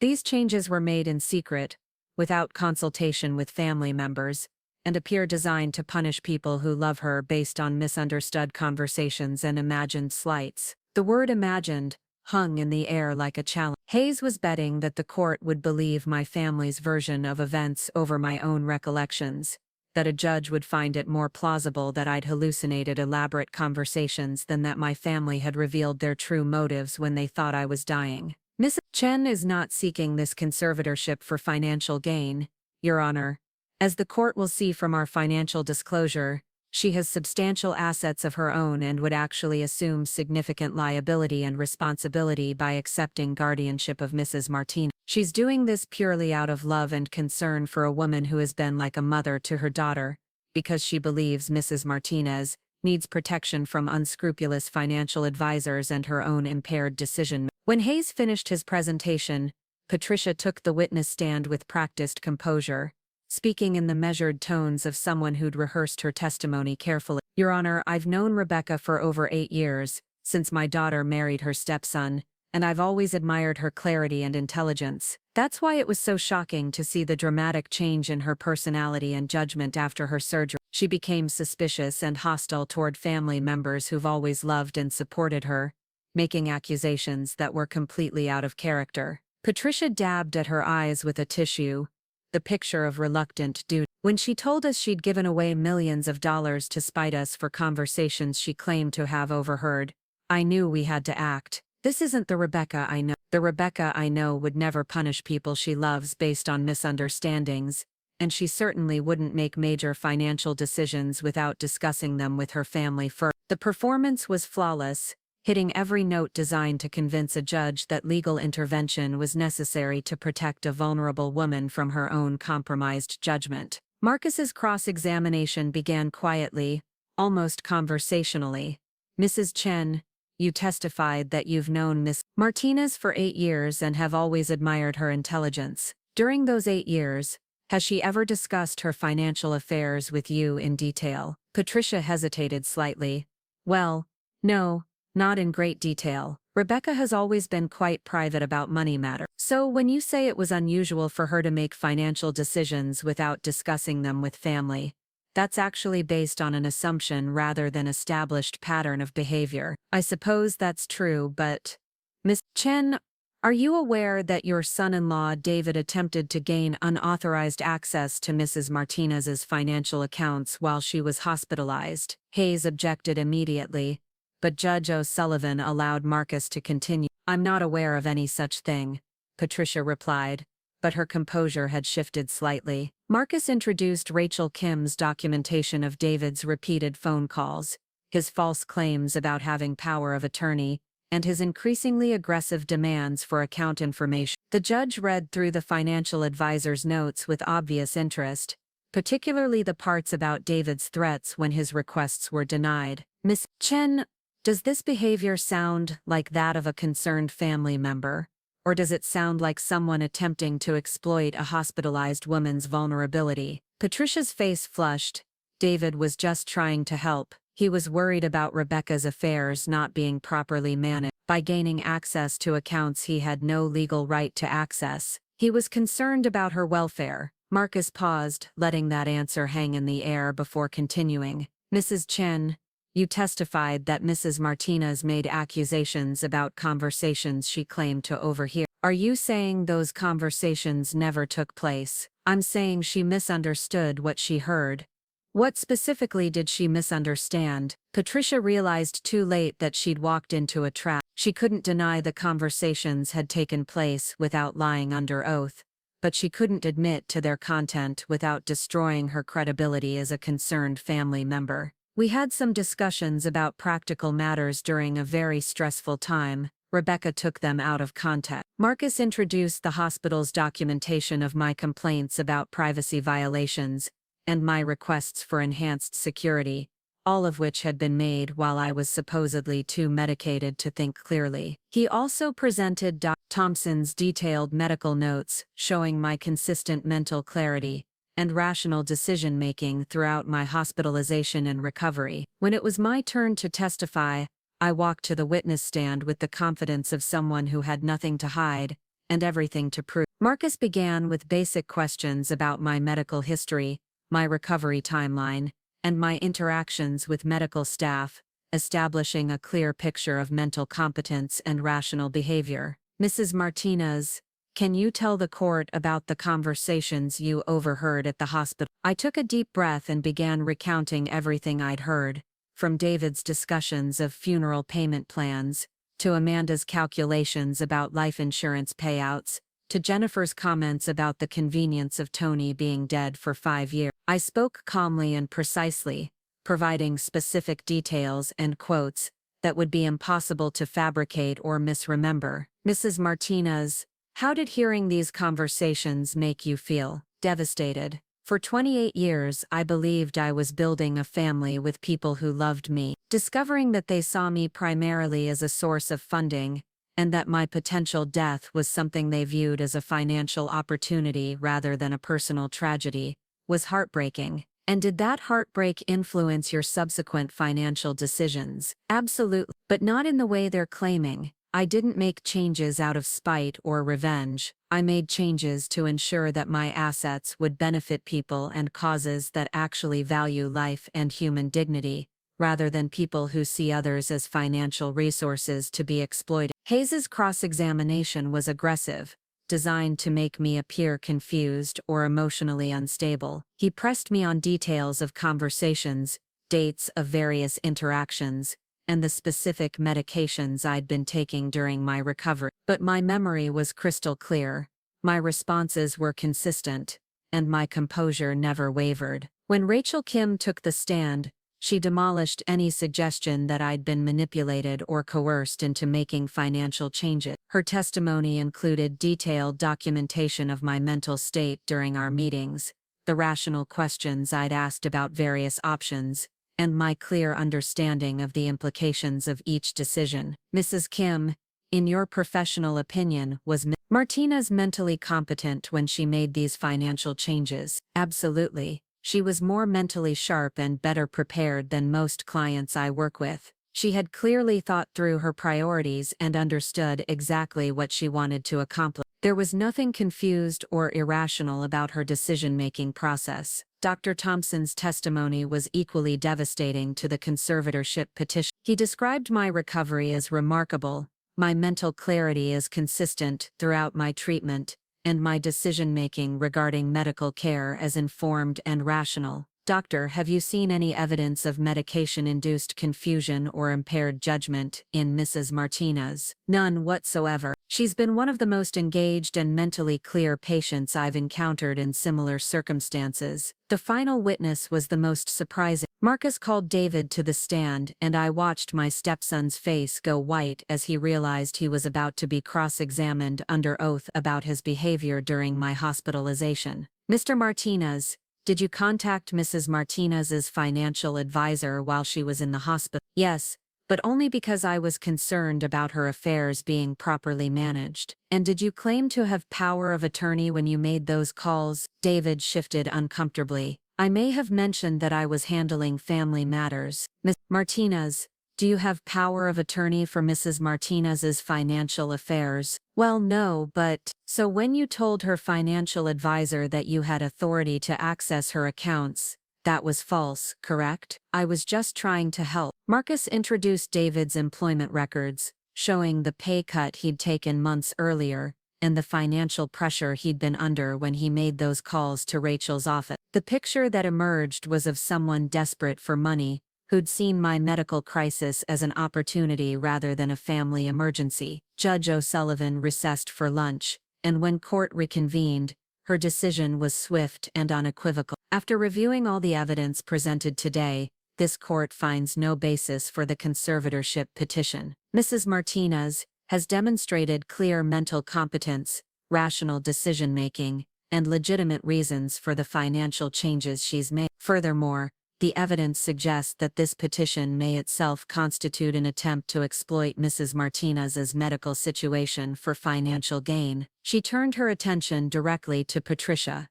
These changes were made in secret, without consultation with family members, and appear designed to punish people who love her based on misunderstood conversations and imagined slights. The word imagined hung in the air like a challenge. Hayes was betting that the court would believe my family's version of events over my own recollections, that a judge would find it more plausible that I'd hallucinated elaborate conversations than that my family had revealed their true motives when they thought I was dying. Mrs. Chen is not seeking this conservatorship for financial gain, Your Honor. As the court will see from our financial disclosure, she has substantial assets of her own and would actually assume significant liability and responsibility by accepting guardianship of Mrs. Martinez. She's doing this purely out of love and concern for a woman who has been like a mother to her daughter, because she believes Mrs. Martinez needs protection from unscrupulous financial advisors and her own impaired decision. When Hayes finished his presentation, Patricia took the witness stand with practiced composure, speaking in the measured tones of someone who'd rehearsed her testimony carefully. Your Honor, I've known Rebecca for over 8 years, since my daughter married her stepson, and I've always admired her clarity and intelligence. That's why it was so shocking to see the dramatic change in her personality and judgment after her surgery. She became suspicious and hostile toward family members who've always loved and supported her, making accusations that were completely out of character. Patricia dabbed at her eyes with a tissue, the picture of reluctant duty. When she told us she'd given away millions of dollars to spite us for conversations she claimed to have overheard, I knew we had to act. This isn't the Rebecca I know. The Rebecca I know would never punish people she loves based on misunderstandings, and she certainly wouldn't make major financial decisions without discussing them with her family first. The performance was flawless, hitting every note designed to convince a judge that legal intervention was necessary to protect a vulnerable woman from her own compromised judgment. Marcus's cross-examination began quietly, almost conversationally. Mrs. Chen, you testified that you've known Miss Martinez for 8 years and have always admired her intelligence. During those 8 years, has she ever discussed her financial affairs with you in detail? Patricia hesitated slightly. Well, no, not in great detail. Rebecca has always been quite private about money matters. So when you say it was unusual for her to make financial decisions without discussing them with family, that's actually based on an assumption rather than established pattern of behavior. I suppose that's true, but Miss Chen, are you aware that your son-in-law David attempted to gain unauthorized access to Mrs. Martinez's financial accounts while she was hospitalized? Hayes objected immediately, but Judge O'Sullivan allowed Marcus to continue. I'm not aware of any such thing, Patricia replied, but her composure had shifted slightly. Marcus introduced Rachel Kim's documentation of David's repeated phone calls, his false claims about having power of attorney, and his increasingly aggressive demands for account information. The judge read through the financial advisor's notes with obvious interest, particularly the parts about David's threats when his requests were denied. Miss Chen, does this behavior sound like that of a concerned family member, or does it sound like someone attempting to exploit a hospitalized woman's vulnerability? Patricia's face flushed. David was just trying to help. He was worried about Rebecca's affairs not being properly managed. By gaining access to accounts he had no legal right to access, he was concerned about her welfare. Marcus paused, letting that answer hang in the air before continuing. Mrs. Chen, you testified that Mrs. Martinez made accusations about conversations she claimed to overhear. Are you saying those conversations never took place? I'm saying she misunderstood what she heard. What specifically did she misunderstand? Patricia realized too late that she'd walked into a trap. She couldn't deny the conversations had taken place without lying under oath, but she couldn't admit to their content without destroying her credibility as a concerned family member. We had some discussions about practical matters during a very stressful time. Rebecca took them out of context. Marcus introduced the hospital's documentation of my complaints about privacy violations and my requests for enhanced security, all of which had been made while I was supposedly too medicated to think clearly. He also presented Dr. Thompson's detailed medical notes showing my consistent mental clarity and rational decision-making throughout my hospitalization and recovery. When it was my turn to testify, I walked to the witness stand with the confidence of someone who had nothing to hide and everything to prove. Marcus began with basic questions about my medical history, my recovery timeline, and my interactions with medical staff, establishing a clear picture of mental competence and rational behavior. Mrs. Martinez, can you tell the court about the conversations you overheard at the hospital? I took a deep breath and began recounting everything I'd heard, from David's discussions of funeral payment plans, to Amanda's calculations about life insurance payouts, to Jennifer's comments about the convenience of Tony being dead for 5 years. I spoke calmly and precisely, providing specific details and quotes that would be impossible to fabricate or misremember. Mrs. Martinez, how did hearing these conversations make you feel? Devastated. For 28 years, I believed I was building a family with people who loved me. Discovering that they saw me primarily as a source of funding, and that my potential death was something they viewed as a financial opportunity rather than a personal tragedy, was heartbreaking. And did that heartbreak influence your subsequent financial decisions? Absolutely, but not in the way they're claiming. I didn't make changes out of spite or revenge. I made changes to ensure that my assets would benefit people and causes that actually value life and human dignity, rather than people who see others as financial resources to be exploited. Hayes's cross-examination was aggressive, designed to make me appear confused or emotionally unstable. He pressed me on details of conversations, dates of various interactions, and the specific medications I'd been taking during my recovery. But my memory was crystal clear, my responses were consistent, and my composure never wavered. When Rachel Kim took the stand, she demolished any suggestion that I'd been manipulated or coerced into making financial changes. Her testimony included detailed documentation of my mental state during our meetings, the rational questions I'd asked about various options, and my clear understanding of the implications of each decision. Mrs. Kim, in your professional opinion, was Ms. Martinez mentally competent when she made these financial changes? Absolutely. She was more mentally sharp and better prepared than most clients I work with. She had clearly thought through her priorities and understood exactly what she wanted to accomplish. There was nothing confused or irrational about her decision-making process. Dr. Thompson's testimony was equally devastating to the conservatorship petition. He described my recovery as remarkable, my mental clarity as consistent throughout my treatment, and my decision-making regarding medical care as informed and rational. Doctor, have you seen any evidence of medication-induced confusion or impaired judgment in Mrs. Martinez? None whatsoever. She's been one of the most engaged and mentally clear patients I've encountered in similar circumstances. The final witness was the most surprising. Marcus called David to the stand, and I watched my stepson's face go white as he realized he was about to be cross-examined under oath about his behavior during my hospitalization. Mr. Martinez, did you contact Mrs. Martinez's financial advisor while she was in the hospital? Yes, but only because I was concerned about her affairs being properly managed. And did you claim to have power of attorney when you made those calls? David shifted uncomfortably. I may have mentioned that I was handling family matters. Ms. Martinez, do you have power of attorney for Mrs. Martinez's financial affairs? Well, no, but... So when you told her financial advisor that you had authority to access her accounts, that was false, correct? I was just trying to help. Marcus introduced David's employment records, showing the pay cut he'd taken months earlier, and the financial pressure he'd been under when he made those calls to Rachel's office. The picture that emerged was of someone desperate for money, who'd seen my medical crisis as an opportunity rather than a family emergency. Judge O'Sullivan recessed for lunch, and when court reconvened, her decision was swift and unequivocal. After reviewing all the evidence presented today, this court finds no basis for the conservatorship petition. Mrs. Martinez has demonstrated clear mental competence, rational decision-making, and legitimate reasons for the financial changes she's made. Furthermore, the evidence suggests that this petition may itself constitute an attempt to exploit Mrs. Martinez's medical situation for financial gain. She turned her attention directly to Patricia.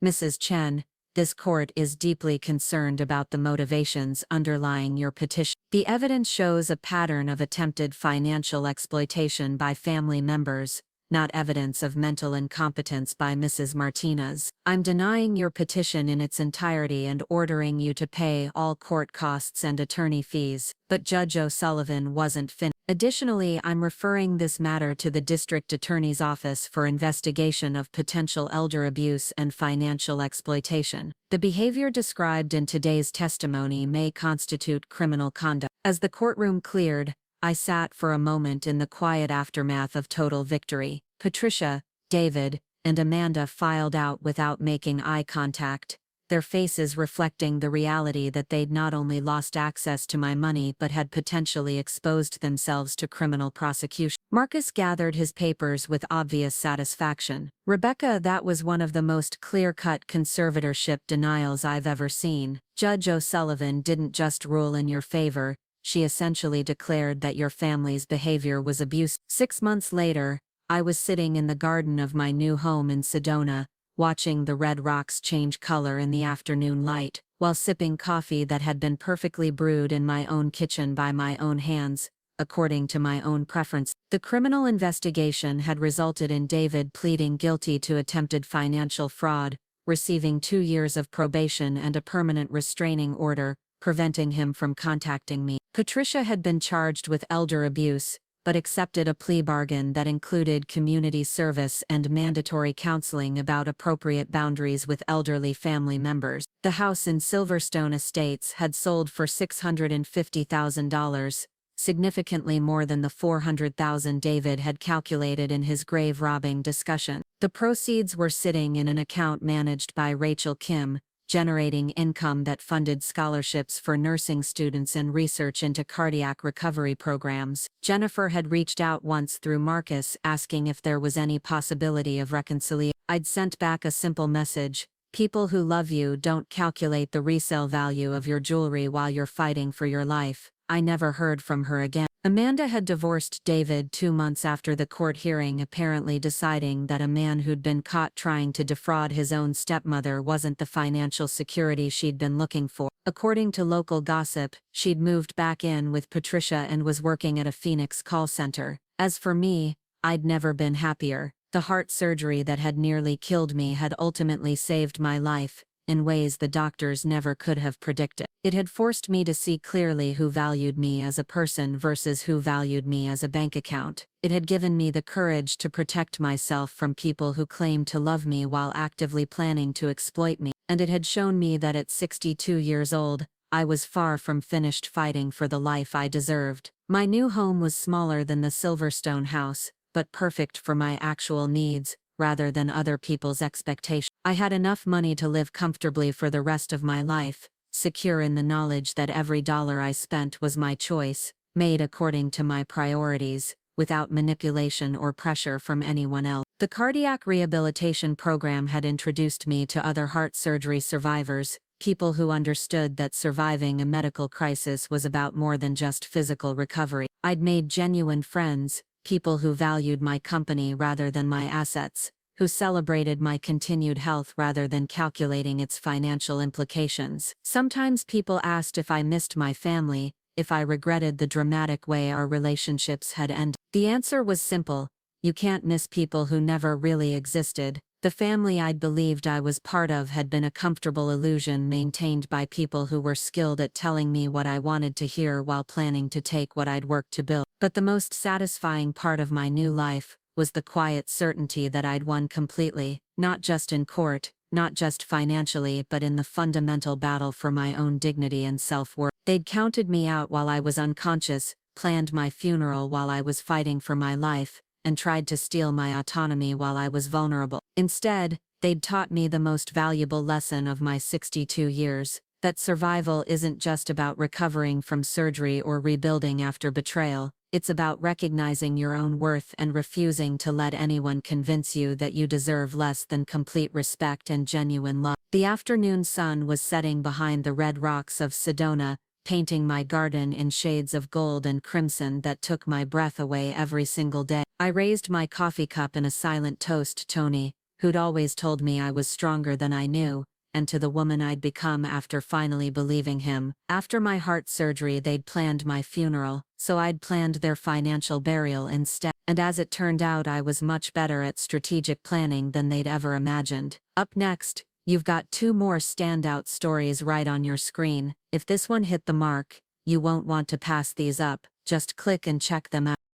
Mrs. Chen, this court is deeply concerned about the motivations underlying your petition. The evidence shows a pattern of attempted financial exploitation by family members, not evidence of mental incompetence by Mrs. Martinez. I'm denying your petition in its entirety and ordering you to pay all court costs and attorney fees. But Judge O'Sullivan wasn't finished. Additionally, I'm referring this matter to the District Attorney's Office for investigation of potential elder abuse and financial exploitation. The behavior described in today's testimony may constitute criminal conduct. As the courtroom cleared, I sat for a moment in the quiet aftermath of total victory. Patricia, David, and Amanda filed out without making eye contact, their faces reflecting the reality that they'd not only lost access to my money but had potentially exposed themselves to criminal prosecution. Marcus gathered his papers with obvious satisfaction. Rebecca, that was one of the most clear-cut conservatorship denials I've ever seen. Judge O'Sullivan didn't just rule in your favor, she essentially declared that your family's behavior was abuse. 6 months later, I was sitting in the garden of my new home in Sedona, watching the red rocks change color in the afternoon light, while sipping coffee that had been perfectly brewed in my own kitchen by my own hands, according to my own preference. The criminal investigation had resulted in David pleading guilty to attempted financial fraud, receiving 2 years of probation and a permanent restraining order, preventing him from contacting me. Patricia had been charged with elder abuse, but accepted a plea bargain that included community service and mandatory counseling about appropriate boundaries with elderly family members. The house in Silverstone Estates had sold for $650,000, significantly more than the $400,000 David had calculated in his grave-robbing discussion. The proceeds were sitting in an account managed by Rachel Kim, generating income that funded scholarships for nursing students and research into cardiac recovery programs. Jennifer had reached out once through Marcus asking if there was any possibility of reconciliation. I'd sent back a simple message: people who love you don't calculate the resale value of your jewelry while you're fighting for your life. I never heard from her again. Amanda had divorced David 2 months after the court hearing, apparently deciding that a man who'd been caught trying to defraud his own stepmother wasn't the financial security she'd been looking for. According to local gossip, she'd moved back in with Patricia and was working at a Phoenix call center. As for me, I'd never been happier. The heart surgery that had nearly killed me had ultimately saved my life, in ways the doctors never could have predicted. It had forced me to see clearly who valued me as a person versus who valued me as a bank account. It had given me the courage to protect myself from people who claimed to love me while actively planning to exploit me. And it had shown me that at 62 years old, I was far from finished fighting for the life I deserved. My new home was smaller than the Silverstone house, but perfect for my actual needs, rather than other people's expectations. I had enough money to live comfortably for the rest of my life, secure in the knowledge that every dollar I spent was my choice, made according to my priorities, without manipulation or pressure from anyone else. The cardiac rehabilitation program had introduced me to other heart surgery survivors, people who understood that surviving a medical crisis was about more than just physical recovery. I'd made genuine friends, people who valued my company rather than my assets, who celebrated my continued health rather than calculating its financial implications. Sometimes people asked if I missed my family, if I regretted the dramatic way our relationships had ended. The answer was simple: you can't miss people who never really existed. The family I'd believed I was part of had been a comfortable illusion maintained by people who were skilled at telling me what I wanted to hear while planning to take what I'd worked to build. But the most satisfying part of my new life was the quiet certainty that I'd won completely, not just in court, not just financially, but in the fundamental battle for my own dignity and self-worth. They'd counted me out while I was unconscious, planned my funeral while I was fighting for my life, and tried to steal my autonomy while I was vulnerable. Instead, they'd taught me the most valuable lesson of my 62 years, that survival isn't just about recovering from surgery or rebuilding after betrayal. It's about recognizing your own worth and refusing to let anyone convince you that you deserve less than complete respect and genuine love. The afternoon sun was setting behind the red rocks of Sedona, painting my garden in shades of gold and crimson that took my breath away every single day. I raised my coffee cup in a silent toast to Tony, who'd always told me I was stronger than I knew, and to the woman I'd become after finally believing him. After my heart surgery, they'd planned my funeral, so I'd planned their financial burial instead. And as it turned out, I was much better at strategic planning than they'd ever imagined. Up next, you've got 2 more standout stories right on your screen. If this one hit the mark, you won't want to pass these up. Just click and check them out.